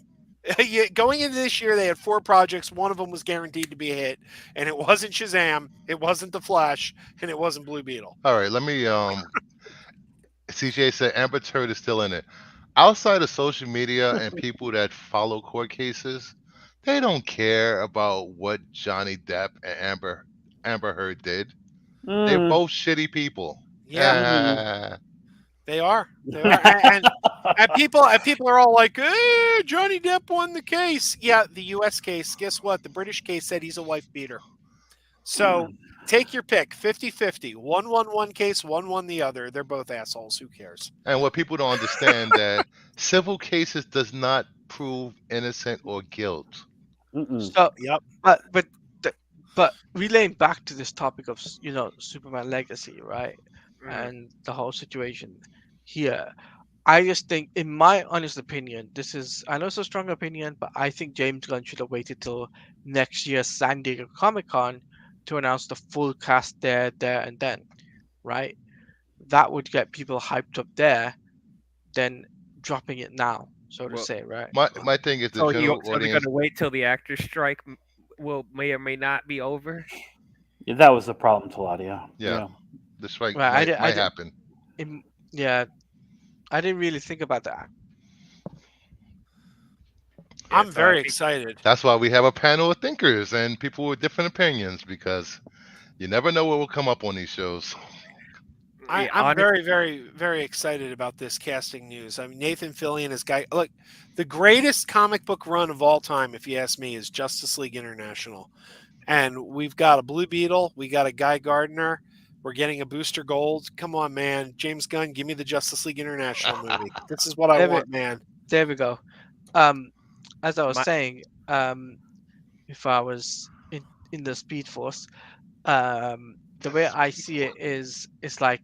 Going into this year, they had four projects. One of them was guaranteed to be a hit, and it wasn't Shazam, it wasn't The Flash, and it wasn't Blue Beetle. All right, let me. CJ said Amber Turd is still in it. Outside of social media and people that follow court cases, they don't care about what Johnny Depp and Amber Heard did. They're Mm, both shitty people. Yeah, mm. Ah, they are. They are, and people are all like, Johnny Depp won the case." Yeah, the U.S. case. Guess what? The British case said he's a wife beater. So take your pick, 50-50. One won one case, one won the other. They're both assholes. Who cares? and what people don't understand that civil cases does not prove innocent or guilt. Mm-mm. So, Yep. but the, but relaying back to this topic of Superman Legacy, right, Mm. and the whole situation here. I just think, in my honest opinion, this is, I know it's a strong opinion, but I think James Gunn should have waited till next year's San Diego Comic Con to announce the full cast there, and then, right? That would get people hyped up there, than dropping it now, so to Well, say, right? My thing is the general so they're audience. gonna wait till the actors' strike will may or may not be over. Yeah, that was the problem, Taladia. Yeah, Yeah. the strike Right. I might did. happen. Yeah, I didn't really think about that. Yeah, I'm so I very think excited. That's why we have a panel of thinkers and people with different opinions because you never know what will come up on these shows. I, yeah, I'm very, very, very excited about this casting news. I mean, Nathan Fillion is guy. Look, the greatest comic book run of all time, if you ask me, is Justice League International. And we've got a Blue Beetle, we got a Guy Gardner, we're getting a Booster Gold. Come on, man, James Gunn, give me the Justice League International movie. This is what I There we, want, man. there we go. Um, as I was my saying, if I was in the Speed Force, the way I see it is, it's like,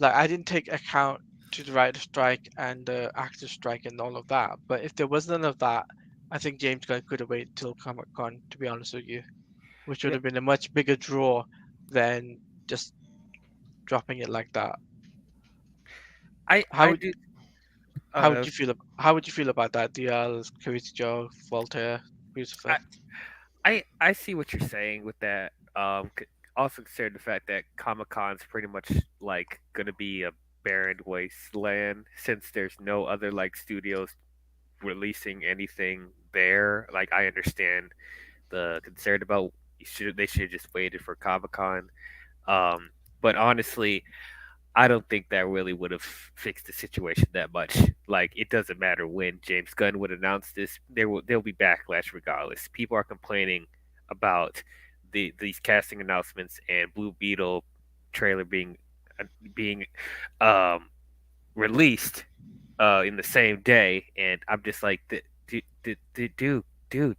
I didn't take account to the writer strike and the actor strike and all of that. But if there was none of that, I think James Gunn could have waited till Comic Con, to be honest with you, which would yeah, have been a much bigger draw than just dropping it like that. How I would do. how would you feel how would you feel about that? DL, Cavity Joe, Voltaire, Crucifer? I see what you're saying with that. Also consider the fact that Comic Con's pretty much like gonna be a barren wasteland since there's no other like studios releasing anything there. Like I understand the concern about they should have just waited for Comic Con. But honestly, I don't think that really would have fixed the situation that much. Like it doesn't matter when James Gunn would announce this, there'll be backlash regardless. People are complaining about these casting announcements and Blue Beetle trailer being um, released in the same day, and I'm just like, dude,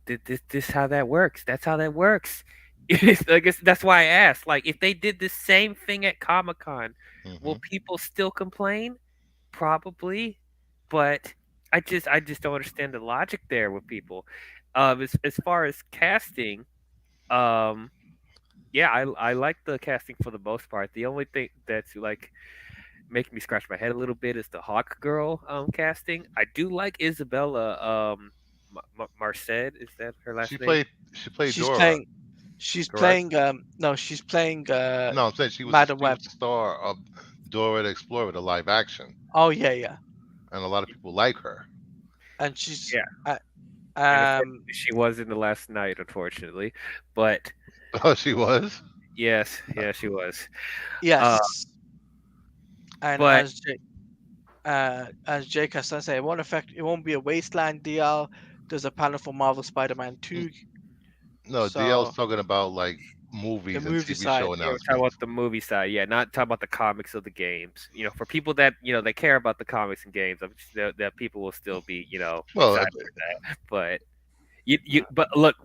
this how that works? That's how that works. I guess that's why I asked. Like, if they did the same thing at Comic Con, will Hmm. people still complain? Probably, but I just don't understand the logic there with people. As far as casting, um, yeah, I like the casting for the most part. The only thing that's like making me scratch my head a little bit is the Hawk Girl casting. I do like Isabella Marced. Is that her last name? She played She's Dora, playing. She's correct? playing. No, she's playing. No, I'm saying Madam she was Web. the star of Dora the Explorer, the live action, Oh yeah, yeah. and a lot of people like her. And she's. Yeah, and Um. unfortunately, she was in the last night, unfortunately. But Oh, she was. yes, yeah, she was. Uh, Yes. And but as Jake has said, it won't affect. It won't be a wasteland DL. There's a panel for Marvel Spider-Man Mm, 2. no, DL's So talking about like the movies and movie TV side. show yeah, we're talking announcements. about the movie side. Yeah, not talking about the comics or the games. For people that they care about the comics and games, I'm just, that people will still be Well, excited for that. But but look,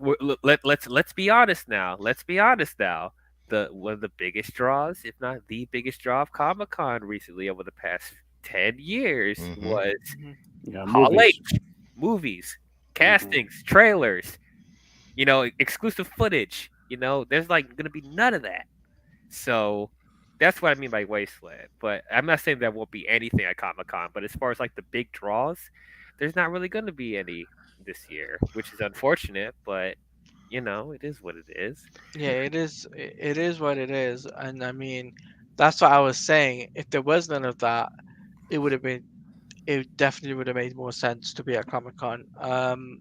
let's be honest now. Let's be honest now. The one of the biggest draws, if not the biggest draw of Comic Con recently over the past 10 years hmm was Mhm. Yeah, Hall movies. H, movies, Mhm. castings, trailers, exclusive footage. There's like gonna be none of that. So that's what I mean by wasteland. But I'm not saying there won't be anything at Comic Con. But as far as like the big draws, there's not really going to be any this year, which is unfortunate. But it is what it is. Yeah, it is. It is what it is, and I mean, that's what I was saying. If there was none of that, it would have been. It definitely would have made more sense to be at Comic Con. Um,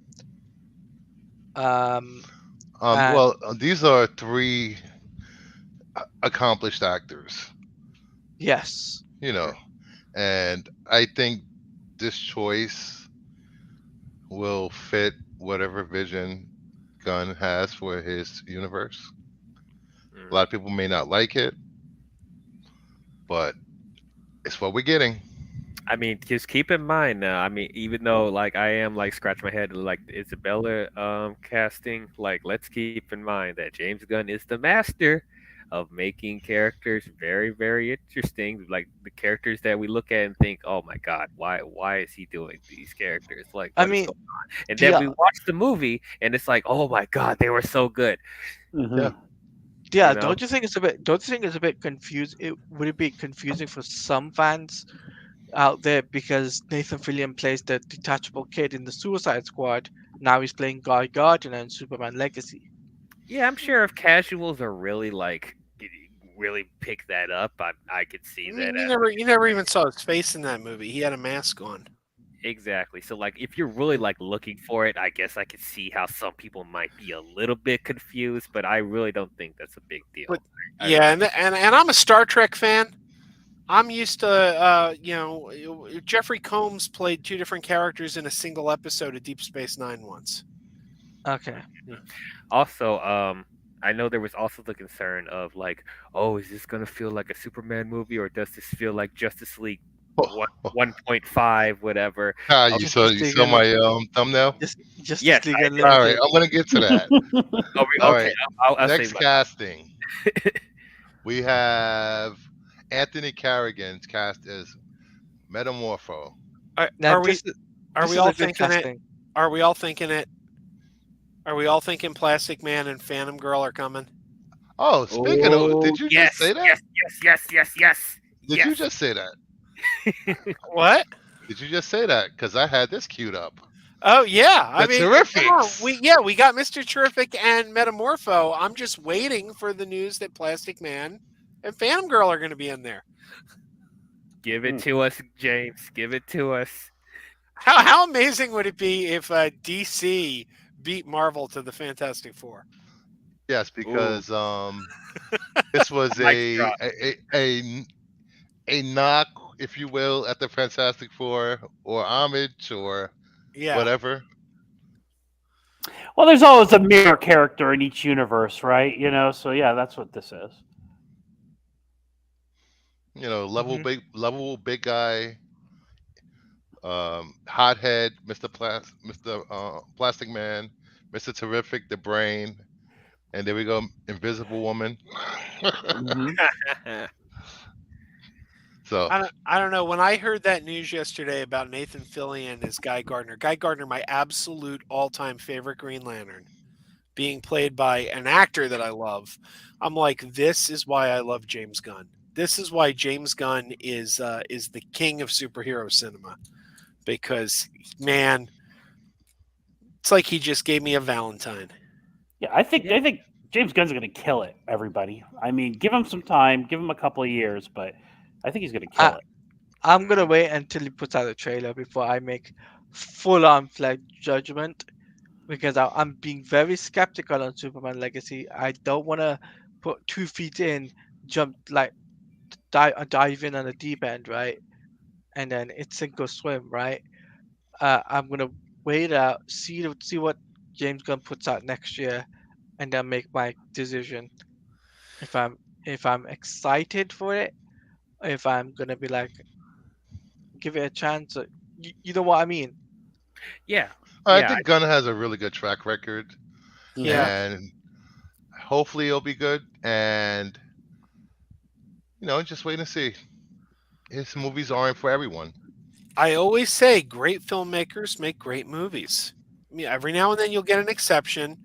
and Well, these are three accomplished actors, yes, you know, and I think this choice will fit whatever vision Gunn has for his universe. A Mm. lot of people may not like it, but it's what we're getting. I mean, just keep in mind now. I mean, even though like I am like scratch my head like the Isabella casting, like let's keep in mind that James Gunn is the master of making characters very, very interesting. Like the characters that we look at and think, "Oh my God, why is he doing these characters? Like, I what is mean, going on?" And then the we watch the movie, and it's like, "Oh my God, they were so good," Yeah. Hmm. you yeah, know. don't you think it's a bit confused? Would it be confusing for some fans out there because Nathan Fillion plays the detachable kid in the Suicide Squad. Now he's playing Guy Gardner in Superman Legacy. Yeah, I'm sure if casuals are really like really pick that up, I could I see that mean, you as never you never even saw his face in that movie. He had a mask on. exactly. So like if you're really like looking for it, I guess I could see how some people might be a little bit confused, but I really don't think that's a big But deal. I yeah, really and I'm a Star Trek fan. I'm used to Jeffrey Combs played two different characters in a single episode of Deep Space Nine once. Okay. also I know there was also the concern of like, oh, is this gonna feel like a Superman movie or does this feel like Justice League one Oh, 1.5 whatever? ah, Oh, Justice you League saw my thumbnail. yes, Justice League I did. All right, Unlimited. I'm gonna get to that. All Okay, right, I'll say next my casting we have Anthony Carrigan's cast as Metamorpho. Are, Now are we are this we is all a good thinking it? casting. Are we all thinking it? Are we all thinking Plastic Man and Phantom Girl are coming? Oh, speaking of, Oh did you just yes, say that? yes, yes, yes, yes, yes, Did you yes. just say that? What? Did you just say that? Because I had this queued up. Oh yeah, I The mean, come on. Terrifics. We got Mr. Terrific and Metamorpho. I'm just waiting for the news that Plastic Man and Phantom Girl are going to be in there. Give it to us, James. Give it to us. How amazing would it be if DC beat Marvel to the Fantastic Four? Yes, Ooh, because this was mic drop. a knock, if you will, at the Fantastic Four or homage or Yeah, whatever. Well, there's always a mirror character in each universe, right? You know, so yeah, that's what this is. You know, Hmm. level big guy, hothead, Mr. Plastic Man, Mr. Terrific, the Brain, and there we go, Invisible Woman. Hmm. So I don't know. When I heard that news yesterday about Nathan Fillion as Guy Gardner, my absolute all time favorite Green Lantern, being played by an actor that I love, I'm like, this is why I love James Gunn. This is why James Gunn is the king of superhero cinema because man, it's like he just gave me a Valentine. Yeah, I think Yeah. I think James Gunn's going to kill it. Everybody, I mean, give him some time, give him a couple of years, but I think he's going to I kill it. I'm gonna wait until he puts out a trailer before I make full on fledged judgment because I'm being very skeptical on Superman Legacy. I don't want to put 2 feet in, jump like dive in on the deep end, right? And then it's sink or swim, right? I'm gonna wait out, see what James Gunn puts out next year, and then make my decision if I'm excited for it, or if I'm gonna be like give it a chance. You know what I mean? Yeah, I yeah. think Gunn has a really good track record, Yeah, Hmm. and hopefully it'll be good. And just wait and see. His movies aren't for everyone. I always say great filmmakers make great movies. I mean, every now and then you'll get an exception,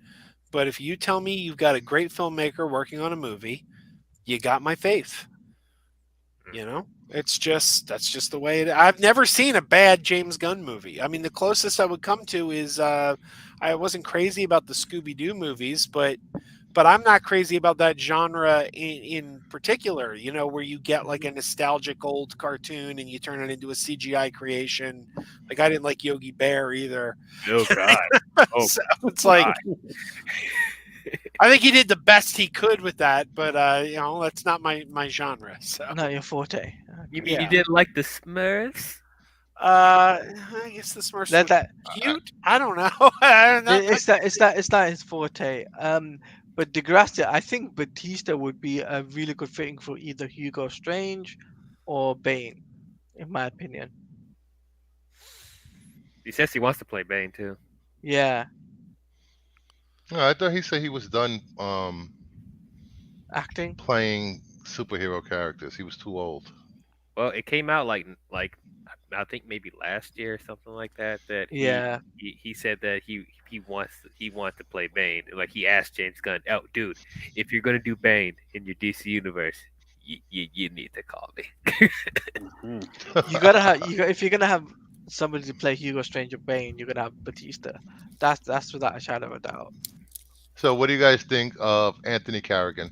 but if you tell me you've got a great filmmaker working on a movie, you got my faith. You know, it's just that's just the way I've never seen a bad James Gunn movie. I mean, the closest I would come to is I wasn't crazy about the Scooby Doo movies, but I'm not crazy about that genre in particular. You know, where you get like a nostalgic old cartoon and you turn it into a CGI creation. Like I didn't like Yogi Bear either. Oh God. Oh So it's like God. I think he did the best he could with that, but that's not my genre. So Not your forte. You Okay. mean you yeah. didn't like the Smurfs? I guess the Smurfs That were that I, cute. I don't know. Not, not, it's not his forte. But Degrassi, I think Batista would be a really good fitting for either Hugo Strange or Bane, in my opinion. He says he wants to play Bane too. Yeah. no, I thought he said he was done acting. playing superhero characters. He was too old. Well, it came out like I think maybe last year or something like that. That Yeah, he said that he wants to play Bane. Like he asked James Gunn, "Oh, dude, if you're gonna do Bane in your DC universe, you need to call me." Mhm. you gotta have if you're gonna have somebody to play Hugo Strange or Bane, you're gonna have Batista. That's without a shadow of a doubt. So, what do you guys think of Anthony Carrigan?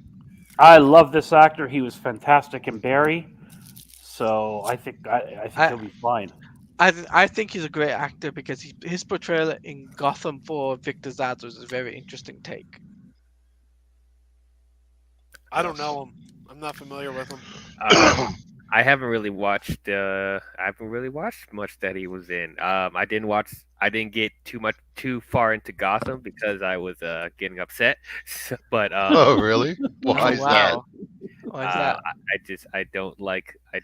I love this actor. He was fantastic in Barry, so I think I he'll be fine. I think he's a great actor because his portrayal in Gotham for Victor Zsasz was a very interesting take. I don't Yes. know him. I'm not familiar with him. Uh, I haven't really watched. I haven't really watched much that he was in. I didn't watch. I didn't get too far into Gotham because I was getting upset. But Oh, really? Oh Why is yeah, that? wow, why is that? I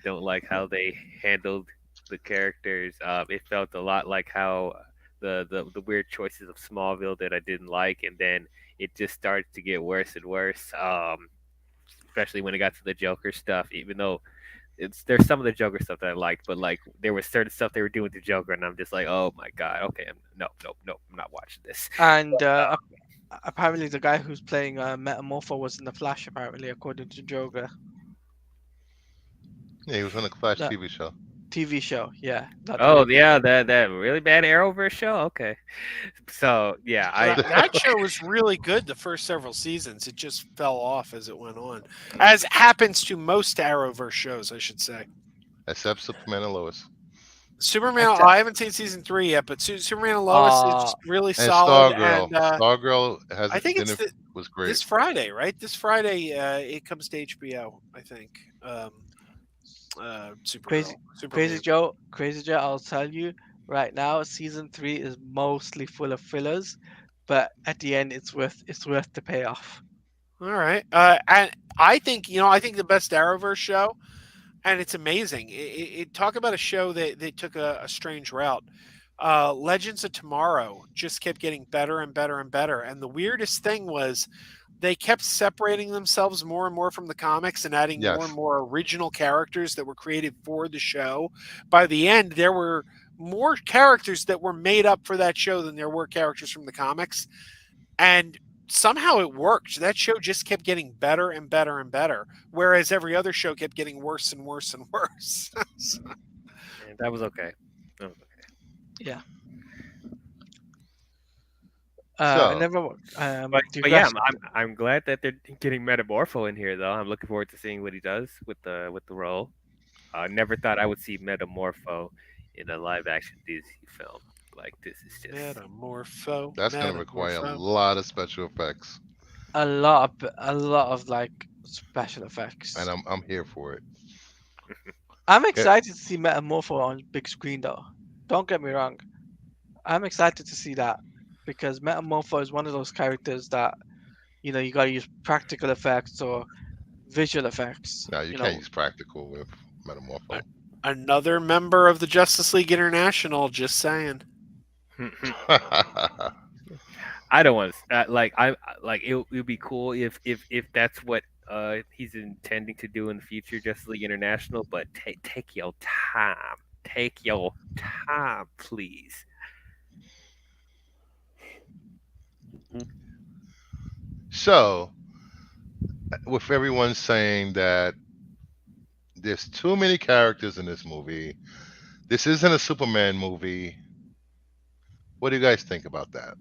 don't like how they handled the characters. It felt a lot like how the weird choices of Smallville that I didn't like, and then it just started to get worse and worse. Especially when it got to the Joker stuff. Even though there's some of the Joker stuff that I liked, but like there was certain stuff they were doing with the Joker, and I'm just like, oh my god, okay, no, no, no, I'm not watching this. And apparently the guy who's playing Metamorpho was in the Flash. Apparently, according to Joker, Yeah, he was on the Flash the TV show. TV show. Yeah, not the Oh movie. yeah, that really bad Arrowverse show. Okay, so yeah, I That show was really good the first several seasons. It just fell off as it went on, as happens to most Arrowverse shows, I should say. Except Superman and Lois. Superman. Except, I haven't seen season 3 yet, but Superman and Lois is uh, really And solid. Stargirl. And Stargirl I think it's was great. this Friday, right? This Friday, it comes to HBO. I think. Supergirl, crazy, Superman. Crazy Joe. I'll tell you right now, season 3 is mostly full of fillers, but at the end, it's worth the payoff. All right, and I think I think the best Arrowverse show, and it's amazing. Talk about a show that they took a strange route. Legends of Tomorrow just kept getting better and better and better. And the weirdest thing was they kept separating themselves more and more from the comics and adding more and Yes. more original characters that were created for the show. By the end, there were more characters that were made up for that show than there were characters from the comics. And somehow it worked. That show just kept getting better and better and better, whereas every other show kept getting worse and worse and worse. and that was okay. That was okay. Yeah. I So, never. Do you But yeah, guys? I'm glad that they're getting Metamorpho in here though. I'm looking forward to seeing what he does with the role. I never thought I would see Metamorpho in a live action Disney film. Like this is just Metamorpho, that's going to require a metamorpho. lot of special effects. A lot of like special And effects. I'm here for it. I'm Yeah. excited to see Metamorpho on big screen though. Don't get me wrong. I'm excited to see that because Metamorpho is one of those characters that you gotta use practical effects or visual effects. No, you can't use practical with Metamorpho. Another member of the Justice League International. Just saying. I don't want to like it would be cool if that's what he's intending to do in the future, Justice League International. But take your time, please. So, with everyone saying that there's too many characters in this movie, this isn't a Superman movie. What do you guys think about that?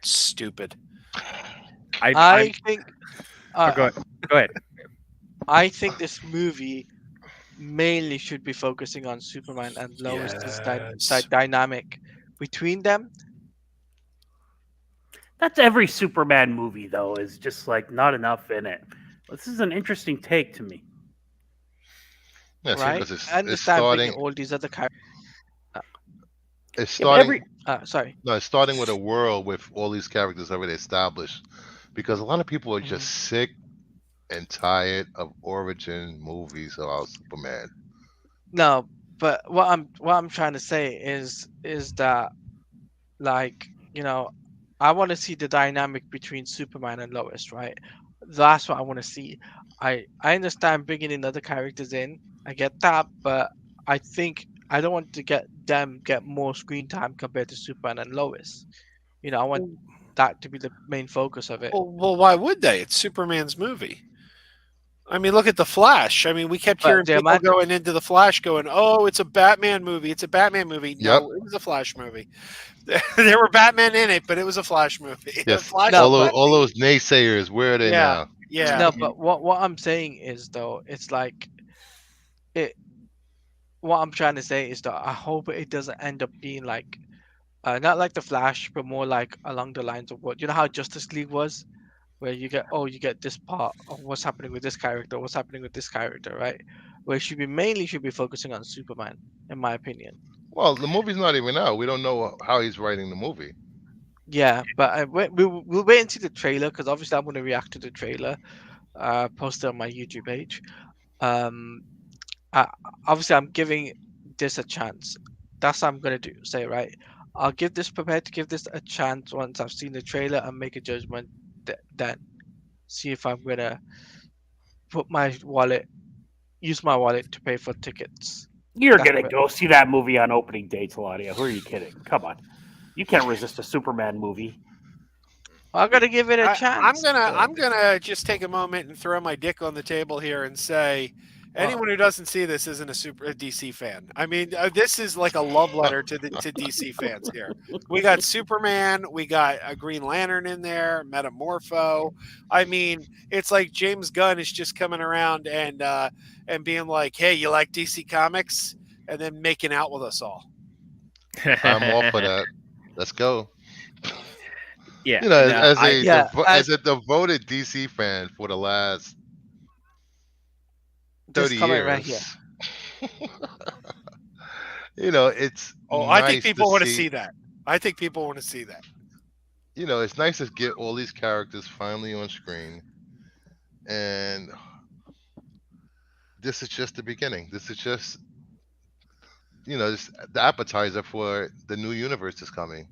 Stupid. I think. Oh, go ahead. I think this movie mainly should be focusing on Superman and Lois's Yes. dynamic between them. That's every Superman movie, though, is just like not enough in it. This is an interesting take to me. Yeah, see, Right? because I understand bringing all these other characters. it's Yeah, but starting. Sorry. No, it's starting with a world with all these characters already established. Because a lot of people are Mhm. just sick and tired of origin movies about Superman. No, but what I'm trying to say is that like I want to see the dynamic between Superman and Lois, right? That's what I want to see. I understand bringing in other characters in. I get that, but I think I don't want to get more screen time compared to Superman and Lois. I want that to be the main focus of it. Well, why would they? It's Superman's movie. I mean, look at the Flash. I mean, we kept But hearing the people amount of going into the Flash, going, "Oh, it's a Batman movie. It's a Batman movie." Yep. No, it was a Flash movie. There were Batman in it, but it was a Flash movie. Yes. Flash no, is All those but all Batman. those naysayers, where are they Yeah, now? yeah. no, Mhm. but what I'm saying is though, it's like it. What I'm trying to say is that I hope it doesn't end up being like not like the Flash, but more like along the lines of what how Justice League was, where you get this part of what's happening with this character, what's happening with this character, right? Where it should be focusing on Superman, in my opinion. Well, the movie's not even out. We don't know how he's writing the movie. Yeah, but we'll wait and see the trailer because obviously I'm going to react to the trailer, post it on my YouTube page. Um, I, obviously I'm giving this a chance. That's what I'm going to do. Say right. I'll give this prepared to give this a chance once I've seen the trailer and make a judgment. Then see if I'm gonna put my wallet use my wallet to pay for tickets. You're That's gonna it. go see that movie on opening day, Claudia. Who are you kidding? Come on, you can't resist a Superman movie. I gotta give it a I'm chance. gonna So, I'm gonna just take a moment and throw my dick on the table here and say, well, anyone who doesn't see this isn't a DC fan. I mean, this is like a love letter to DC fans here. We got Superman, we got a Green Lantern in there, Metamorpho. I mean, it's like James Gunn is just coming around and being like, "Hey, you like DC Comics?" and then making out with us all. I'm all for that. Let's go. Yeah. You know, No, I. yeah, as a devoted DC fan for the last this 30 comment right here. years, it's Oh, I think nice to people want to see. see that. I think people want to see that. It's nice to get all these characters finally on screen, and this is just the beginning. This is just this, the appetizer for the new universe is coming.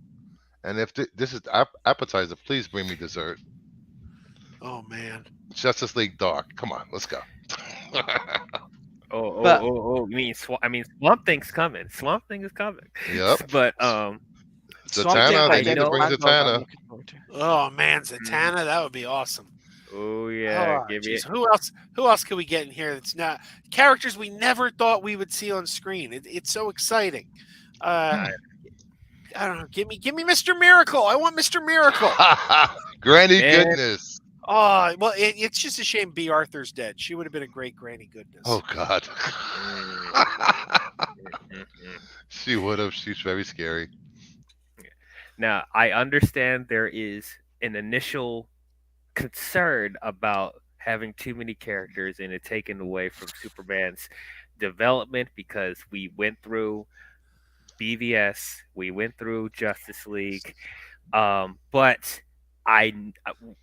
And if this is the appetizer, please bring me dessert. Oh man. Justice League Dark. Come on, let's go. But You mean I mean, Swamp Thing's coming. Swamp Thing is coming. Yep. But Swamp yeah, Thing Zatanna, by they you need to James know. bring Mangold, I'm Zatanna. looking forward to. Oh man, Mhm. Zatanna, that would be awesome. Oh yeah, Oh give jeez, it. who else could we get in here that's not characters we never thought we would see on screen? It's so exciting. Uh, I don't know. Give me Mr. Miracle. I want Mr. Miracle. Granny Man, goodness. Oh well, it's just a shame B. Arthur's dead. She would have been a great Granny Goodness. Oh God. mm, mm, mm. She would have. She's very scary. Now I understand there is an initial concern about having too many characters and it taken away from Superman's development because we went through BVS, we went through Justice League, but I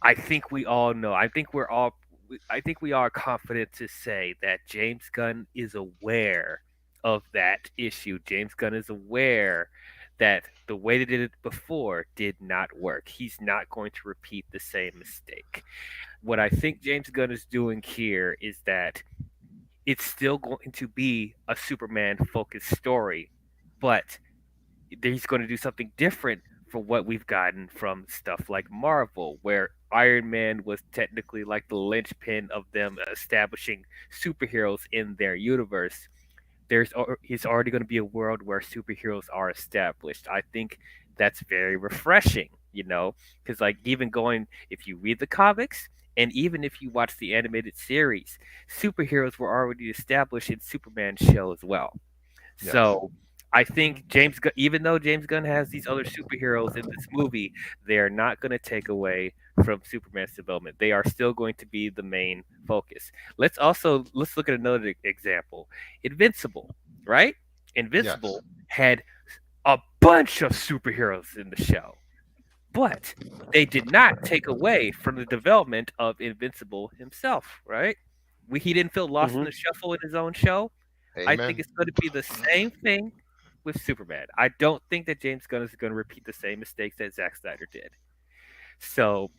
I think we all know. I think we are confident to say that James Gunn is aware of that issue. James Gunn is aware that the way they did it before did not work. He's not going to repeat the same mistake. What I think James Gunn is doing here is that it's still going to be a Superman focused story, but he's going to do something different from what we've gotten from stuff like Marvel, where Iron Man was technically like the linchpin of them establishing superheroes in their universe. Is already going to be a world where superheroes are established. I think that's very refreshing, because like even going if you read the comics and even if you watch the animated series, superheroes were already established in Superman's show as well. Yes. So I think even though James Gunn has these other superheroes in this movie, they are not going to take away from Superman's development. They are still going to be the main focus. Let's look at another example. Invincible, right? Yes. Invincible had a bunch of superheroes in the show, but they did not take away from the development of Invincible himself, right? He didn't feel lost in Hmm. the shuffle in his own show. I think Amen. it's going to be the same thing with Superman. I don't think that James Gunn is going to repeat the same mistakes that Zack Snyder did. So,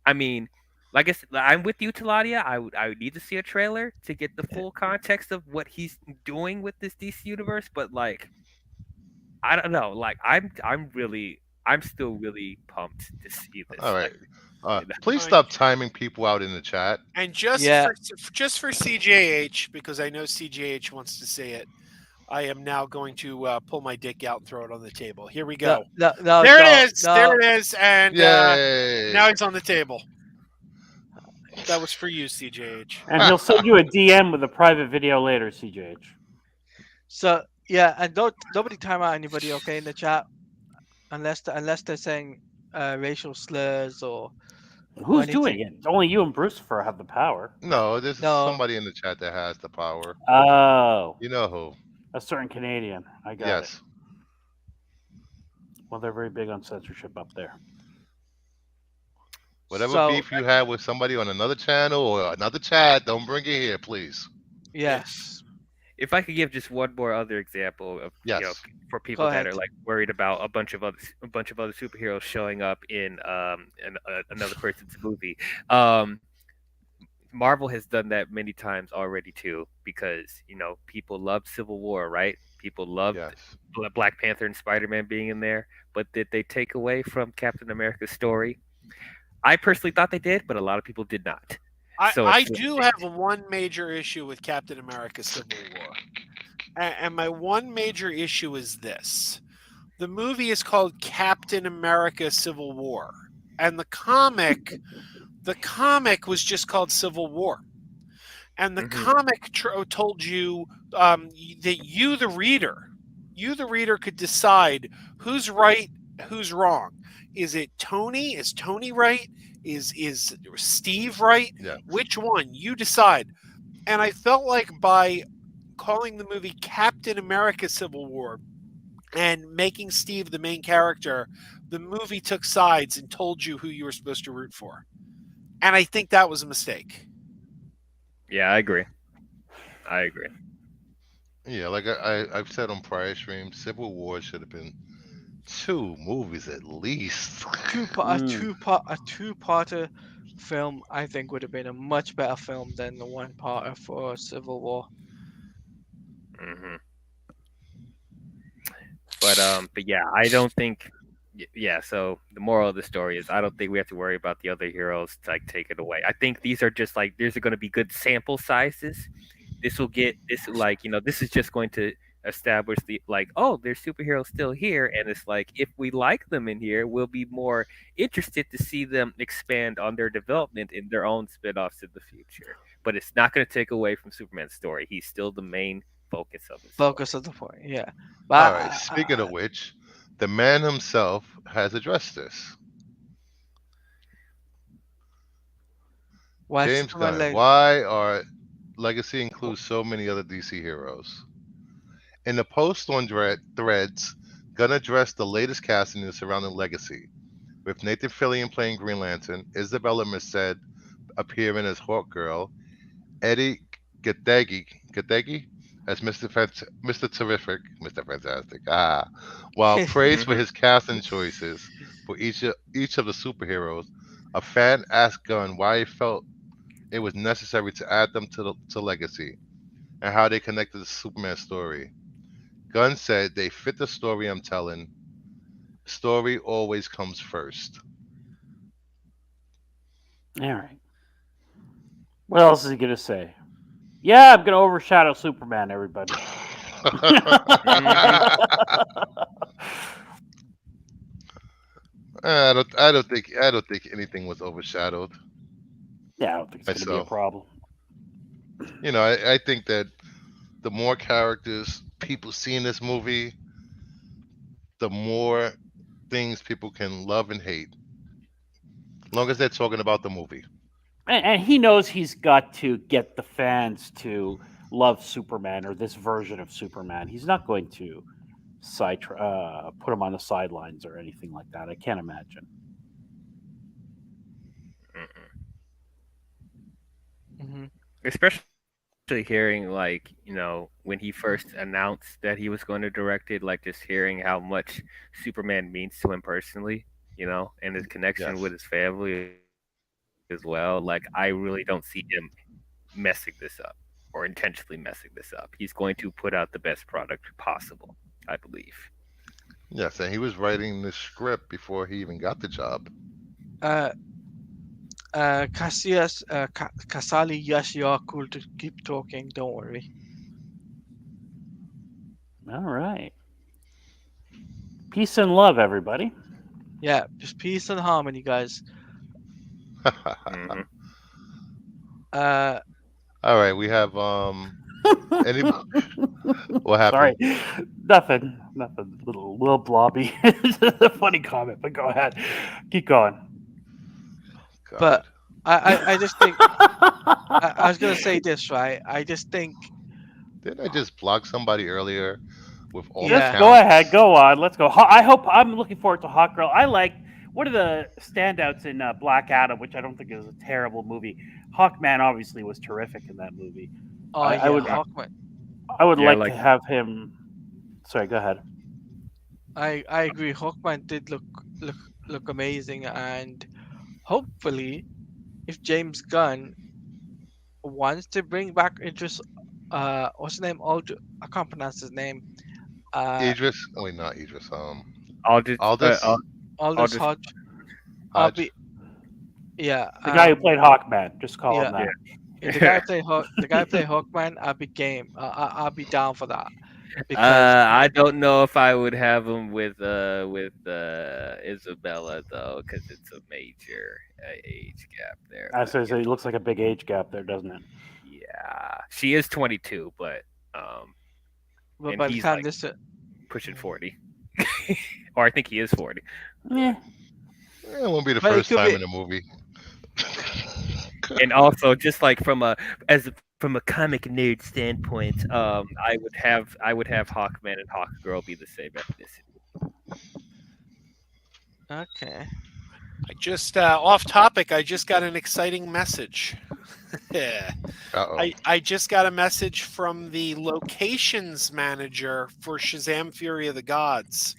I mean, like I said, I'm with you, Taladia. I would need to see a trailer to get the full context of what he's doing with this DC universe. But like, I don't know. Like, I'm still really pumped to see All this. right. Like, you know. Please All right. stop timing people out in the chat. And Yeah. just for CJH, because I know CJH wants to say it, I am now going to pull my dick out and throw it on the table. Here we No, go. no, no, There don't. it is. There No. it is. And Yay! now it's on the table. That was for you, CJH. And he'll send you a DM with a private video later, CJH. So yeah, and don't nobody time out anybody, okay, in the chat, unless they're saying racial slurs or Who's doing anything. it? Only you and Brucifer have the power. No, this is No. somebody in the chat that has the power. Oh, You know who? a certain Canadian. I got it. Yes. Well, they're very big on censorship up there. Whatever So beef you have with somebody on another channel or another chat, don't bring it here, please. yes, If I could give just one more other example of Yes. for go people that ahead. are like worried about a bunch of other superheroes showing up in another person's movie. Marvel has done that many times already too, because people loved Civil War, right? People loved Yes. Black Panther and Spider Man being in there, but did they take away from Captain America's story? I personally thought they did, but a lot of people did not. So I it's do have one major issue with Captain America Civil War. And my one major issue is this. The movie is called Captain America Civil War. And the comic was just called Civil War. And the Mhm. comic told you that you the reader could decide who's right, who's wrong. Is it Tony? Is Tony right? Is Steve right? Yeah. Which one? You decide. And I felt like by calling the movie Captain America Civil War and making Steve the main character, the movie took sides and told you who you were supposed to root for. And I think that was a mistake. Yeah, I agree. I agree. Yeah, like I've said on prior streams, Civil War should have been 2 movies at least. A two-parter film, I think, would have been a much better film than the one-parter for Civil War. hmm but yeah, I don't think. Yeah, so the moral of the story is I don't think we have to worry about the other heroes to like take it away. I think these are just like these are going to be good sample sizes. This will get this like this is just going to establish the like oh there's superheroes still here, and it's like if we like them in here, we'll be more interested to see them expand on their development in their own spin-offs in the future. But it's not going to take away from Superman's story. He's still the main focus of his Focus story. of the point, yeah. All But right. Speaking of which, the man himself has addressed this. why James Superman Gunn. like Why are Legacy includes so many other DC heroes? In the post on Threads, Gunn addressed the latest casting news surrounding Legacy, with Nathan Fillion playing Green Lantern, Isabella Merced appearing as Hawkgirl, Eddie Gadegi as Mr. Terrific, Mr. Fantastic. While praised for hmm his casting choices for each of the superheroes, a fan asked Gunn why he felt it was necessary to add them to Legacy and how they connected to the Superman story. Gunn said they fit the story I'm telling. Story always comes first. All right. What else is he gonna say? Yeah, I'm gonna overshadow Superman. Everybody. hmm I don't think anything was overshadowed Yeah, I don't think it's gonna be a myself. problem. I think that the more characters people see in this movie, the more things people can love and hate. As long as they're talking about the movie. And he knows he's got to get the fans to love Superman or this version of Superman. He's not going to put him on the sidelines or anything like that. I can't imagine. Mhm. Especially hearing like when he first announced that he was going to direct it, like just hearing how much Superman means to him personally, and his connection Yes. with his family. It's like as well. Like I really don't see him messing this up or intentionally messing this up. He's going to put out the best product possible, I believe. Yes, and he was writing the script before he even got the job. Uh, Kasali, yes, you are cool to keep talking. Don't worry. All right. Peace and love, everybody. Yeah, just peace and harmony, guys. Hmm. Uh, All right, we have any what Sorry, happened? nothing. Little blobby. It's a funny comment, but go ahead. Keep going. but God. I just think I was gonna say this, right? I just think, Didn't I just block somebody earlier with all Just yeah. go ahead. accounts? Go on. Let's go. I hope I'm looking forward to Hawk Girl. I like one of the standouts in Black Adam, which I don't think is a terrible movie. Hawkman obviously was terrific in that movie. Oh I yeah, would Hawkman. I would Yeah, like like to have him. Sorry, go ahead. I agree. Hawkman did look look amazing, and hopefully, if James Gunn wants to bring back interest, what's his name? I can't pronounce his name. Uh, Idris? Wait, not Idris. I'll just Aldous I'll Aldous just Hodge. I'll Hodge. be Yeah. The guy who played Hawkman. Just call him Yeah. that. Yeah, the guy play the guy play Hawkman. I'll be game. I'll be down for that because I don't know if I would have him with Isabella though, because it's a major age gap there. I But say yeah, it looks like a big age gap there, doesn't it? yeah, she is 22, but but and by the he's time like this pushing 40, or I think he is 40. Yeah. It won't be the but it first could time be in a movie. And also, just like from a comic nerd standpoint, I would have Hawkman and Hawkgirl be the same ethnicity. okay. I just off topic. I just got an exciting message. Yeah. Uh-oh. I just got a message from the locations manager for Shazam Fury of the Gods.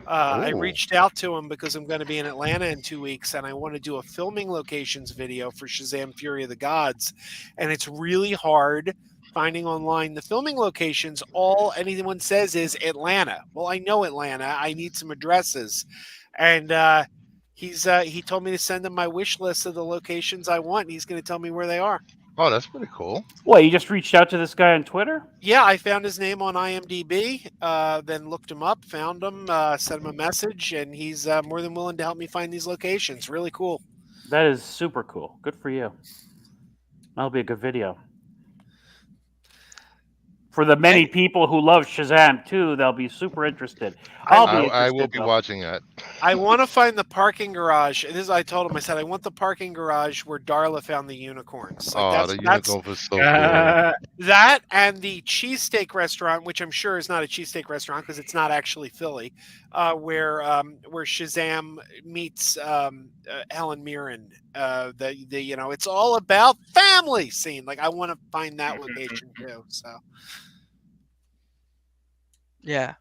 I Oh. reached out to him because I'm going to be in Atlanta in 2 weeks and I want to do a filming locations video for Shazam Fury of the Gods. And it's really hard finding online the filming locations. All anyone says is Atlanta. Well, I know Atlanta. I need some addresses. And he told me to send him my wish list of the locations I want. And he's going to tell me where they are. Oh, that's pretty cool. What, you just reached out to this guy on Twitter? Yeah, I found his name on IMDb, then looked him up, found him, sent him a message, and he's more than willing to help me find these locations. Really cool. That is super cool. Good for you. That'll be a good video. For the many people who love Shazam too, they'll be super interested. I'll be I will interested be though. watching that. I want to find the parking garage. This is I told him. I said I want the parking garage where Darla found the unicorns. Like Oh, the that's unicorn was so cool. that and the cheesesteak restaurant, which I'm sure is not a cheesesteak restaurant because it's not actually Philly, where Shazam meets Helen Mirren. It's all about family scene. Like I want to find that location too. So Yeah.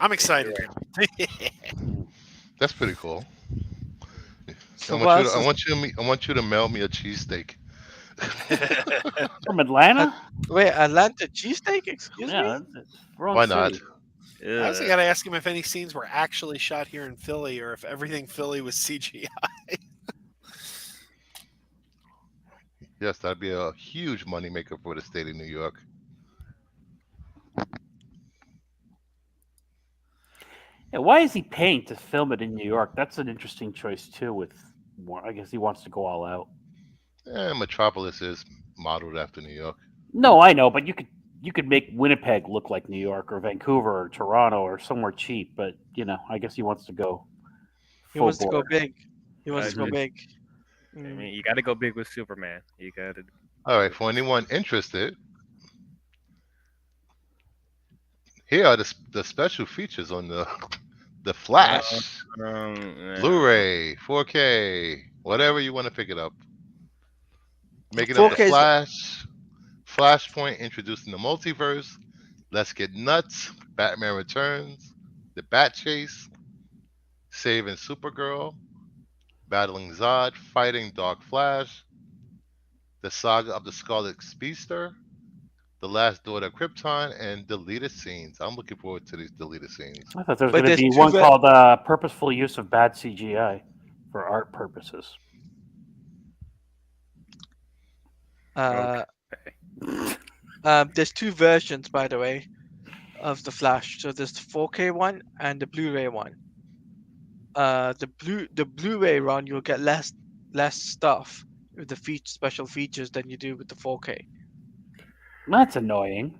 I'm excited. That's pretty cool. So what else I is, want you to mail me a cheesesteak. From Atlanta? wait, Atlanta cheesesteak? Excuse me? Yeah, we're on Why not? city. I also got to ask him if any scenes were actually shot here in Philly or if everything Philly was CGI. Yes, that'd be a huge moneymaker for the state of New York. Yeah, why is he paying to film it in New York? That's an interesting choice too. I guess he wants to go all out. Metropolis is modeled after New York. No, I know, but you could make Winnipeg look like New York or Vancouver or Toronto or somewhere cheap. But I guess he wants to go. He Full wants to go bore. big. He wants to go agree. big. I mean, you got to go big with Superman. You got to. All right, for anyone interested, here are the special features on the Flash Blu-ray, 4K, whatever you want to pick it up. Making up the 4K 's Flash, Flashpoint introducing the multiverse. Let's get nuts. Batman Returns, the Bat Chase, saving Supergirl, battling Zod, fighting Dark Flash, the saga of the Scarlet Speedster, the last daughter of Krypton, and deleted scenes. I'm looking forward to these deleted scenes. I thought there was But going to there's be two one called "Purposeful Use of Bad CGI" for art purposes. uh Okay. there's two versions, by the way, of the Flash. So there's the 4K one and the Blu-ray one. The Blu-ray run, you'll get less stuff with the special features than you do with the 4K. That's annoying.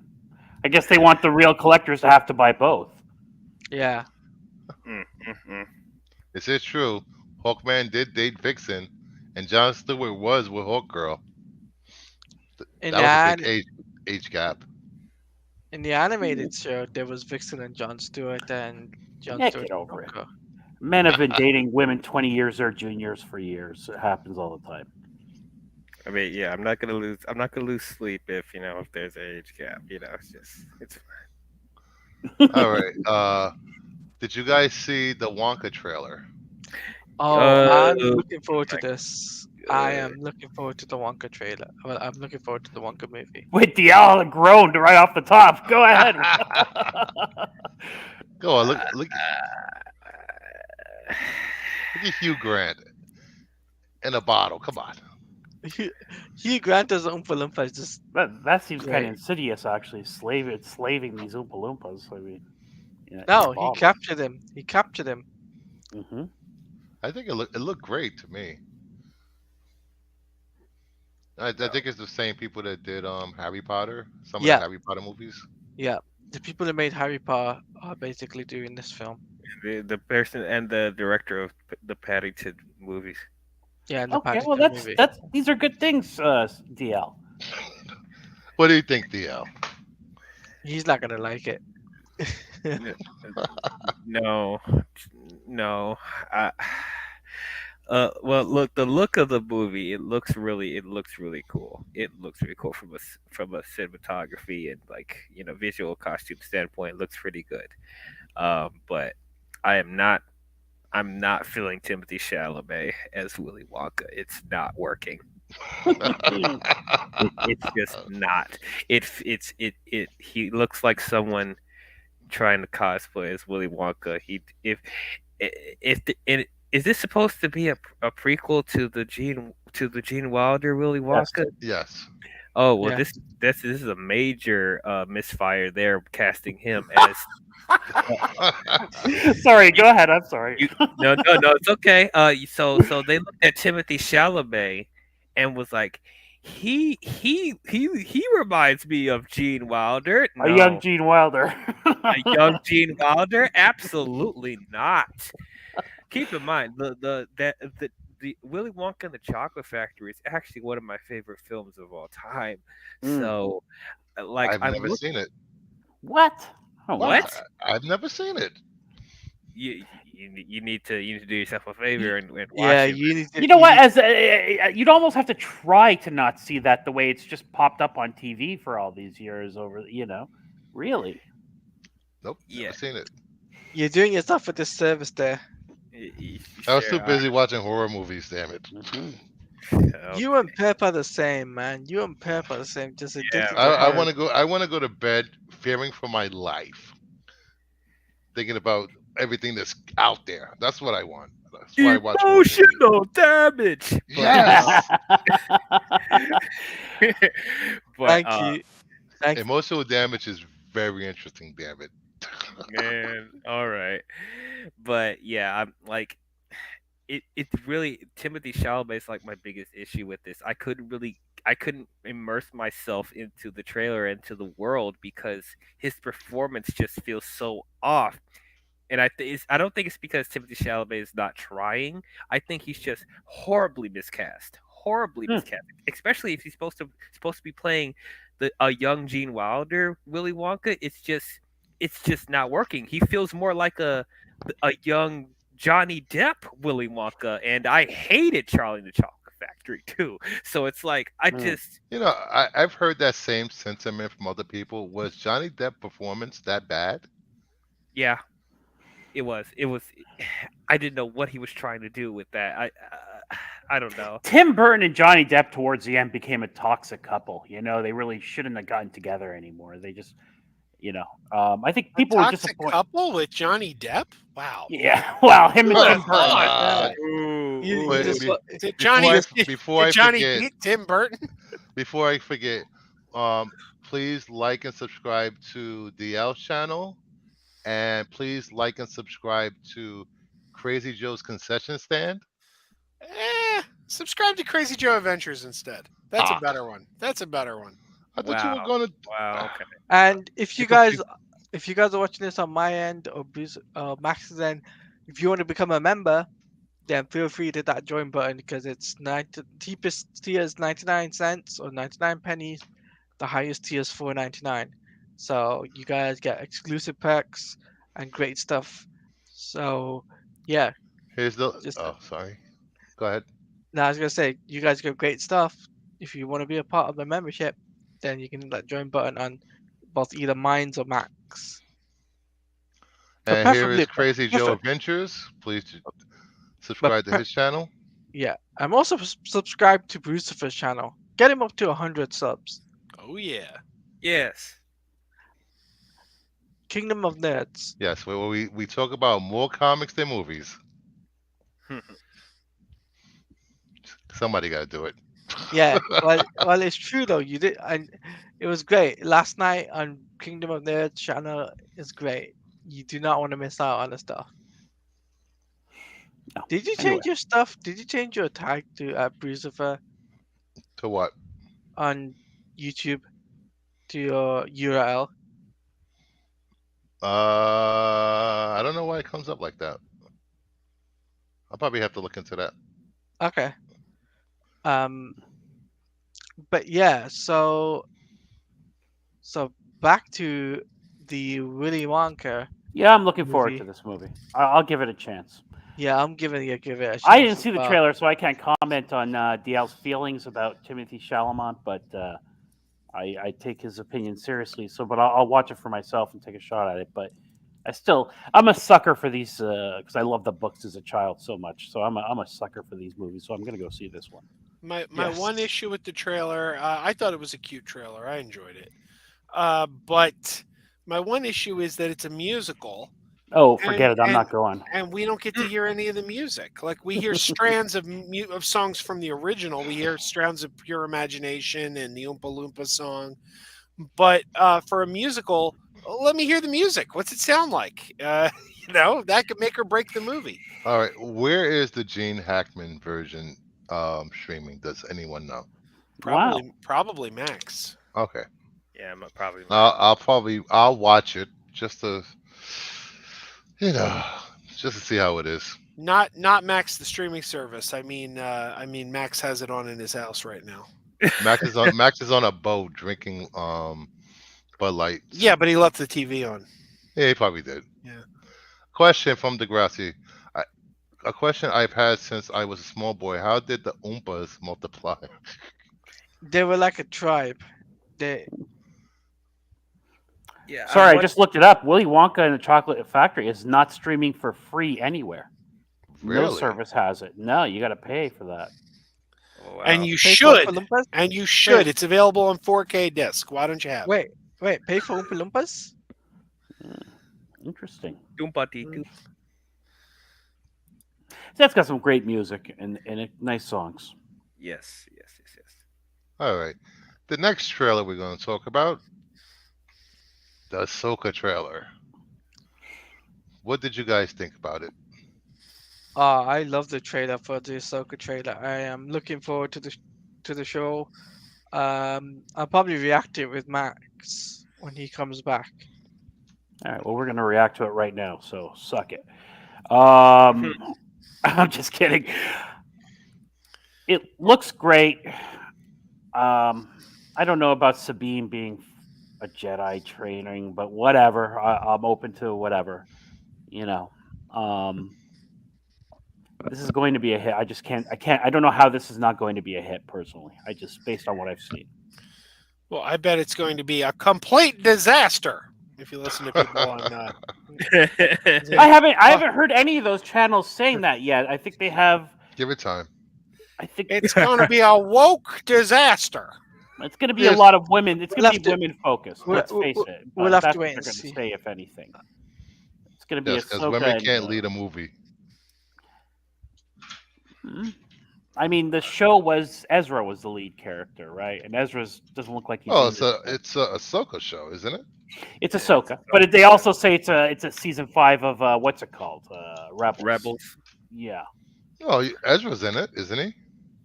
I guess they want the real collectors to have to buy both. Yeah. Mm. This is true. Hawkman did date Vixen, and Jon Stewart was with Hawkgirl. In That the was a big an- age gap. in the animated show, there was Vixen and Jon Stewart, and Jon Yeah, Stewart get and over it. Hawkgirl. Men have been dating women 20 years their juniors for years. It happens all the time. I mean, yeah, I'm not gonna lose. I'm not gonna lose sleep if there's an age gap. It's All right. Did you guys see the Wonka trailer? Oh, uh, I'm looking forward to this. I uh, am looking forward to the Wonka trailer. Well, I'm looking forward to the Wonka movie. Wait, Dial groaned right off the top. Go ahead. Go on, look at Hugh Grant in a bottle. Come on. Hugh Grant as Oompa Loompa is just that seems kind great. of insidious, actually. Slaving these Oompa Loompas. I mean, No, he captured him. He captured him. Mm-hmm. I think it looked great to me. I think it's the same people that did Harry Potter, some of the Yeah, Harry Potter movies. yeah. The people that made Harry Potter are basically doing this film. the person and the director of the Paddington movies. Yeah, and the Okay, well, Paddington movie. that's these are good things, DL. What do you think, DL? He's not gonna like it. No, no. I, well, look, the look of the movie, it looks really cool. It looks really cool from a cinematography and visual costume standpoint. It looks pretty good. But I am not, I'm not feeling Timothy Chalamet as Willy Wonka. It's not working. It's just not. He looks like someone trying to cosplay as Willy Wonka. Is this supposed to be a prequel to the Gene Wilder Willy Yes. Wonka? Yes. Oh well, Yeah. this is a major misfire. There, casting him as Sorry, go ahead. I'm sorry. no, it's okay. So they looked at Timothy Chalamet and was like, he reminds me of Gene Wilder. A young No, Gene Wilder. a young Gene Wilder? Absolutely not. Keep in mind the Willy Wonka and the Chocolate Factory is actually one of my favorite films of all time. Mm. So, I've I'm never looking. seen it. What? Oh, What? wow. I've never seen it. You need to do yourself a favor and watch Yeah, it. you need to. You know what? need- As you'd almost have to try to not see that the way it's just popped up on TV for all these years. Really. Nope, Yeah. never seen it. You're doing yourself a disservice there. I was too Sure, busy watching horror movies. Damn it. okay. You and Pep are the same, man. You and Pep are the same. Just addicted to I horror. want to go. I want to go to bed fearing for my life, thinking about everything that's out there. That's what I want. That's why I watch horror movies. Emotional damage. But, Yes. but Thank you. Thank you. Emotional damage is very interesting. Damn it. man, all right. But yeah, I'm like, it's really Timothy Chalamet is like my biggest issue with this. I couldn't immerse myself into the trailer into the world because his performance just feels so off. And I don't think it's because Timothy Chalamet is not trying. I think he's just horribly miscast. Horribly miscast. Especially if he's supposed to be playing a young Gene Wilder Willy Wonka. It's just not working. He feels more like a young Johnny Depp Willy Wonka, and I hated Charlie and the Chocolate Factory too. So it's like I've heard that same sentiment from other people. Was Johnny Depp performance that bad? yeah. It was. It was. I didn't know what he was trying to do with that. I don't know. Tim Burton and Johnny Depp towards the end became a toxic couple. You know, they really shouldn't have gotten together anymore. They just, I think A people were toxic disappointed. couple with Johnny Depp? Wow. Yeah, well, him Who and would Tim have Burton. thought? Yeah. Ooh, You Wait, just Did before Johnny I before did I Johnny forget, beat Tim Burton? before I forget, please like and subscribe to DL's channel, and please like and subscribe to Crazy Joe's Concession Stand. Subscribe to Crazy Joe Adventures instead. That's a Ah, better one. That's a better one. I thought you were wow, gonna. wow. Okay. and if you People guys keep if you guys are watching this on my end or Max's end, if you want to become a member, then feel free to hit that join button because it's cheapest tier is 99 cents or 99 pennies. The highest tier is 4.99. So you guys get exclusive perks and great stuff. So yeah, here's the. just Oh, sorry. Go ahead. now I was gonna say you guys get great stuff. If you want to be a part of the membership, then you can hit that join button on both either Minds or Max. But And here preferably, is Crazy Joe prefer, Adventures. Please but subscribe to his channel. yeah, I'm also subscribed to Brucifer's channel. Get him up to 100 subs. Oh yeah. Yes. Kingdom of Nerds. Yes, where we talk about more comics than movies. Somebody got to do it. Yeah, well, it's true though. You did, and it was great. Last night on Kingdom of Nerds channel is great. You do not want to miss out on the stuff. No. Did you Anyway. change your stuff? Did you change your tag to Brucifer To what? on YouTube to your URL? I don't know why it comes up like that. I'll probably have to look into that. Okay. But yeah, so back to the Willy Wonka Yeah, I'm looking forward movie. to this movie. I'll give it a chance. Yeah, I'm give it a chance. I didn't see as the well. trailer, so I can't comment on DL's feelings about Timothy Chalamet, but I take his opinion seriously. So, but I'll watch it for myself and take a shot at it. But I'm a sucker for these because I love the books as a child so much. So I'm a sucker for these movies. So I'm gonna go see this one. My Yes. one issue with the trailer, I thought it was a cute trailer. I enjoyed it. But my one issue is that it's a musical. Oh, forget and, it. I'm and not going. and we don't get to hear any of the music. Like we hear strands of songs from the original. We hear strands of Pure Imagination and the Oompa Loompa song. But for a musical, let me hear the music. What's it sound like? That could make or break the movie. All right, where is the Gene Hackman version streaming? Does anyone know? Probably Max. Okay, Yeah, I'm probably. I'll watch it just to just to see how it is. Not Max the streaming service. I mean Max has it on in his house right now. Max is on a boat drinking Bud Light. Yeah, but he left the TV on. Yeah, he probably did. Yeah. Question from Degrassi. A question I've had since I was a small boy. How did the Oompas multiply? They were like a tribe. They Yeah. Sorry, I just looked it up. Willy Wonka and the Chocolate Factory is not streaming for free anywhere. No Really? service has it. No, you got to pay for that. Oh, wow. And you pay for should. Oompa Loompas? And you should. Wait. It's available on 4K disc. Why don't you have it? Wait, pay for Oompa Loompas? Interesting. Doompati. That's got some great music and nice songs. Yes. All right. The next trailer we're going to talk about, the Ahsoka trailer. What did you guys think about it? I love the trailer for the Ahsoka trailer. I am looking forward to the show. I'll probably react to it with Max when he comes back. All right, well, we're going to react to it right now, so suck it. I'm just kidding. It looks great. I don't know about Sabine being a Jedi training, but whatever. I'm open to whatever. This is going to be a hit. I don't know how this is not going to be a hit personally. Based on what I've seen. Well, I bet it's going to be a complete disaster. If you listen to people on, I oh, haven't heard any of those channels saying that yet. I think they have. Give it time. I think it's going to be a woke disaster. it's going to be a Yes. lot of women. It's going We'll to have be to women focused. we'll, Let's we'll, face we'll it. we'll But have to that's what wait they're and going to see. say, if anything. It's going to be Yes, because women Ahsoka and. can't lead a movie. Hmm? I mean, the show was Ezra was the lead character, right? And Ezra's doesn't look like he's Oh, in this. it's a Ahsoka show, isn't it? It's Yeah, it's Ahsoka, but they also say it's a season 5 of what's it called? Rebels. Rebels. Yeah. Oh, Ezra's in it, isn't he?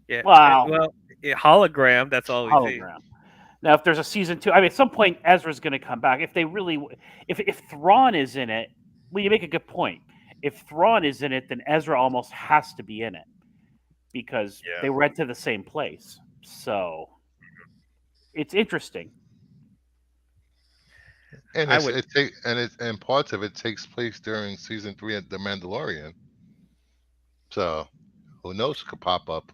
Yeah. Wow. Well, hologram. That's all we see. Hologram. Now, if there's a season 2, I mean, at some point Ezra's going to come back. If they really, if Thrawn is in it, well, you make a good point. If Thrawn is in it, then Ezra almost has to be in it because Yeah. they went to the same place. So it's interesting. And I it's would. it take and parts of it takes place during season 3 of The Mandalorian. So who knows could pop up.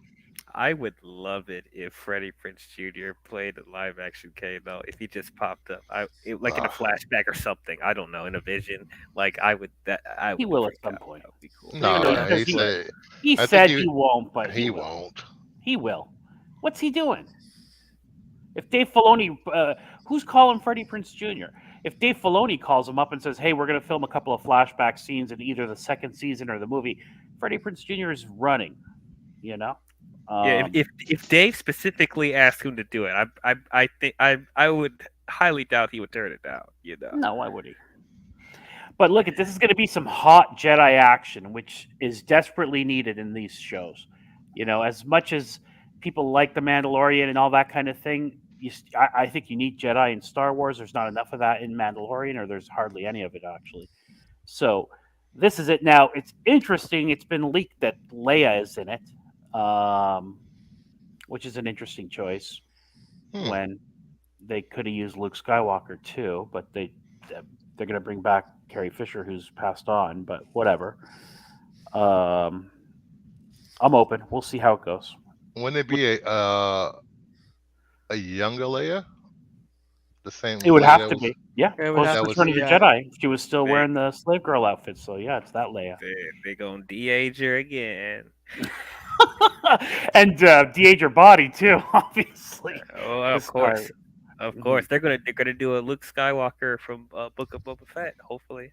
I would love it if Freddie Prince Jr. played a live action Kano. If he just popped up, like in a Ah, flashback or something. I don't know, in a vision. Like I would. That I He would will at freak some out. point. That would be cool. Even though he nah, says he said. he I think said he won't, but he he will. won't. He will. What's he doing? If Dave Filoni, who's calling Freddie Prince Jr.? If Dave Filoni calls him up and says, "Hey, we're going to film a couple of flashback scenes in either the second season or the movie," Freddie Prince Jr. is running. You know. Yeah. Um, If Dave specifically asked him to do it, I think I would highly doubt he would turn it down. You know. no, why would he? But look, this is going to be some hot Jedi action, which is desperately needed in these shows. You know, as much as people like the Mandalorian and all that kind of thing, I think you need Jedi in Star Wars. There's not enough of that in Mandalorian, or there's hardly any of it actually. So this is it. Now it's interesting. It's been leaked that Leia is in it, um, which is an interesting choice. Hmm. When they could have used Luke Skywalker too, but they're going to bring back Carrie Fisher, who's passed on. But whatever. Um, I'm open. We'll see how it goes. Wouldn't it be a younger Leia? The same It would Leia have that to was be. Yeah, It would post have that to was Return be, of the yeah. Jedi. She was still They wearing the slave girl outfit, so yeah, it's that Leia. they gonna de-age her again. And de-age her body too, obviously. Oh, to of start. course. Of Mhm. course, they're gonna do a Luke Skywalker from Book of Boba Fett, hopefully.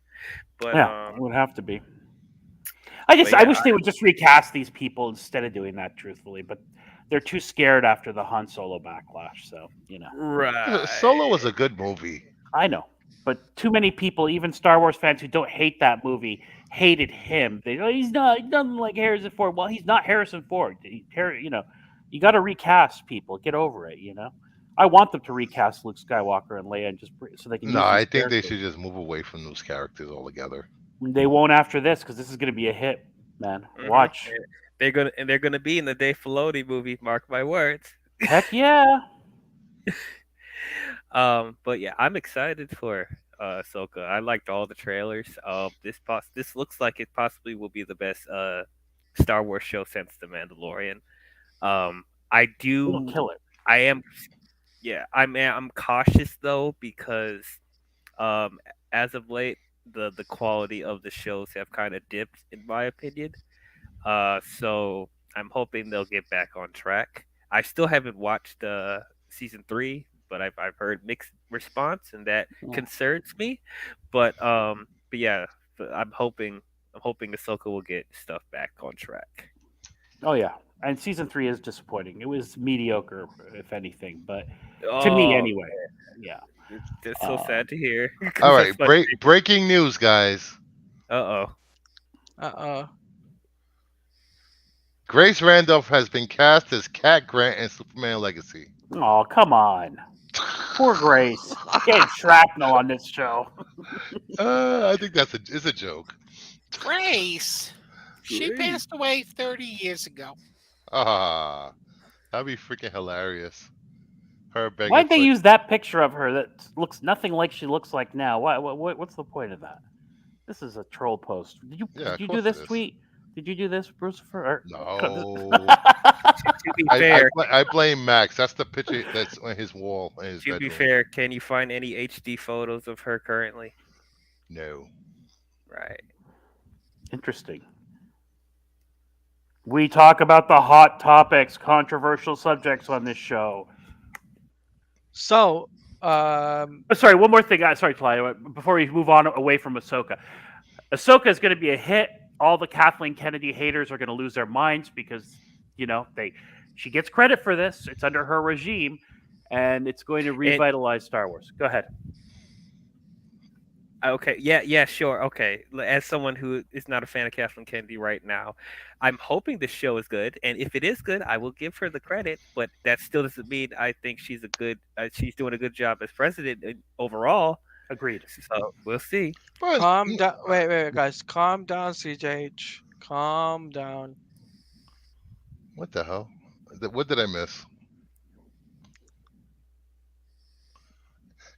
But Yeah, it would have to be. but I yeah, wish they would just recast these people instead of doing that, truthfully. But they're too scared after the Han Solo backlash. So right. Solo was a good movie. I know, but too many people, even Star Wars fans who don't hate that movie, hated him. They go, he's nothing like Harrison Ford. Well, he's not Harrison Ford. You got to recast people. Get over it. I want them to recast Luke Skywalker and Leia and so they can No, use these I think they characters. should just move away from those characters altogether. They won't after this because this is going to be a hit, man. Mhm. Watch. They're gonna be in the Dave Filoni movie. Mark my words. Heck yeah. But yeah, I'm excited for Ahsoka. I liked all the trailers. This looks like it possibly will be the best Star Wars show since The Mandalorian. I It'll do. kill it. I am. Yeah, I'm cautious though because um, as of late, the quality of the shows have kind of dipped, in my opinion. So I'm hoping they'll get back on track. I still haven't watched season 3, but I've heard mixed response, and that Yeah. concerns me. But yeah, I'm hoping Ahsoka will get stuff back on track. Oh yeah. And season 3 is disappointing. It was mediocre, if anything, but to me Oh, anyway. Yeah. that's so Uh, sad to hear. 'Cause All that's right, breaking news, guys. Uh-oh. Uh-oh. Grace Randolph has been cast as Cat Grant in Superman Legacy. Oh, come on. Poor Grace. Getting shrapnel on this show. I think it's a joke. Grace. She Grace. passed away 30 years ago. Ah, that'd be freaking hilarious. Her begging Why'd they for- use that picture of her that looks nothing like she looks like now? What's the point of that? This is a troll post. Yeah, Did you of do course this it is. tweet? Did you do this, Brucifer? No. To be fair, I blame Max. That's the picture that's on his wall in his to be bedroom. fair, can you find any HD photos of her currently? No. Right. Interesting. We talk about the hot topics, controversial subjects on this show. So, Sorry, one more thing. Sorry, Talia, before we move on away from Ahsoka. Ahsoka is going to be a hit. All the Kathleen Kennedy haters are going to lose their minds because, she gets credit for this. It's under her regime, and it's going to And revitalize Star Wars. Go ahead. okay, yeah, sure. Okay. As someone who is not a fan of Kathleen Kennedy right now, I'm hoping the show is good, and if it is good, I will give her the credit. But that still doesn't mean I think she's doing a good job as president overall. Agreed. So we'll see. First, calm down. Wait, guys. Calm down, CJH. Calm down. what the hell? What did I miss?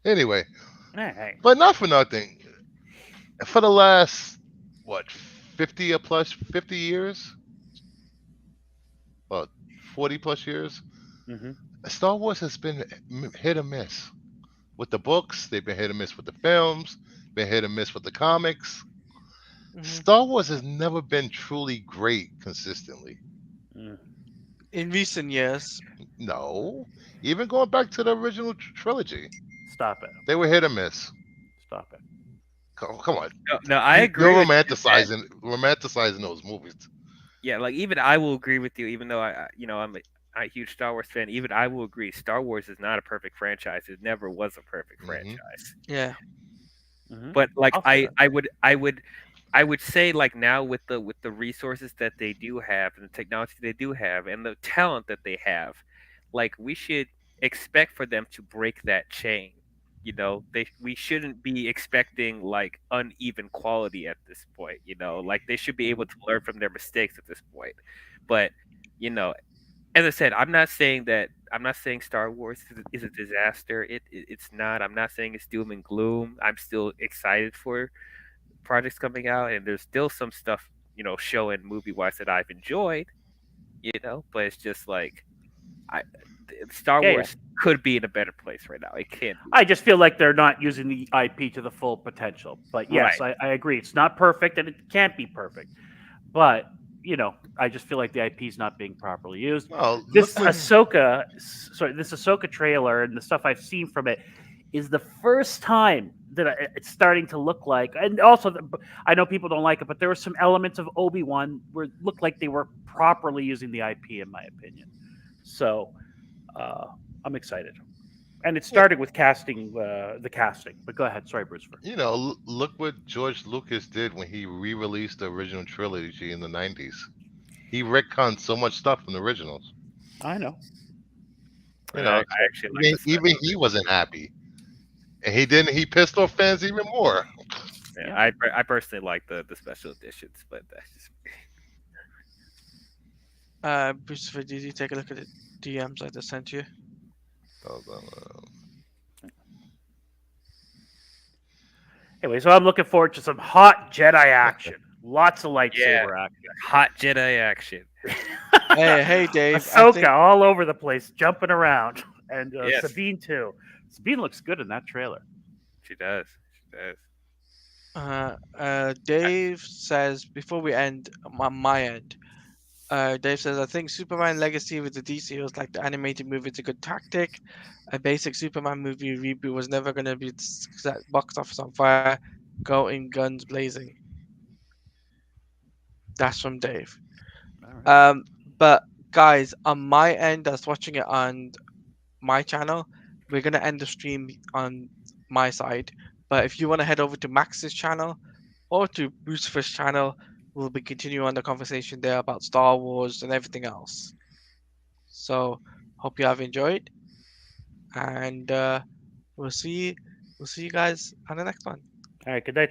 Anyway, Hey. but not for nothing. For the last what 50 or plus 50 years, well 40 plus years, Mm-hmm. Star Wars has been hit or miss. With the books, they've been hit or miss with the films, been hit or miss with the comics. Mhm. Star Wars has never been truly great consistently. Mm. In recent years, No, even going back to the original trilogy, Stop it. they were hit or miss. Stop it. Come on, No, I you're agree with you that romanticizing those movies. yeah, like even I will agree with you, even though I'm a huge Star Wars fan. Even I will agree, Star Wars is not a perfect franchise. It never was a perfect Mhm. franchise. yeah. Mm-hmm. But like I'll say I would say like now with the resources that they do have and the technology they do have and the talent that they have, like we should expect for them to break that chain. We shouldn't be expecting like uneven quality at this point. Like they should be able to learn from their mistakes at this point. But you know, as I said, I'm not saying Star Wars is a disaster. It's not. I'm not saying it's doom and gloom. I'm still excited for projects coming out, and there's still some stuff show and movie wise that I've enjoyed. But it's just like I Star Yeah. Wars could be in a better place right now. It can't be. I just feel like they're not using the IP to the full potential. But yes, Right. I agree. It's not perfect and it can't be perfect. But, I just feel like the IP is not being properly used. Well, look This what Ahsoka trailer and the stuff I've seen from it is the first time that it's starting to look like, and also I know people don't like it, but there were some elements of Obi-Wan where it looked like they were properly using the IP, in my opinion. So I'm excited. And it started with the casting. But go ahead. Sorry, Bruce. look what George Lucas did when he re-released the original trilogy in the 90s. He retconned so much stuff from the originals. I know. You I know, actually like the even special he wasn't happy, and he pissed off fans even more. Yeah, I personally like the special editions, but that's just Christopher, did you take a look at the DMs I just sent you? Anyway, so I'm looking forward to some hot Jedi action. Lots of lightsaber action. hot Jedi action. Hey, Dave. Ahsoka all over the place, jumping around. And Yes. Sabine, too. Sabine looks good in that trailer. She does. Dave says before we end on my end. Dave says, I think Superman Legacy with the DC was like the animated movie. It's a good tactic. A basic Superman movie reboot was never going to be set box office on fire, go in guns blazing. That's from Dave. All right. But guys, on my end, that's watching it on my channel, we're going to end the stream on my side. But if you want to head over to Max's channel or to Lucifer's channel, we'll be continuing on the conversation there about Star Wars and everything else. So hope you have enjoyed, and we'll see you guys on the next one. All right. Good night.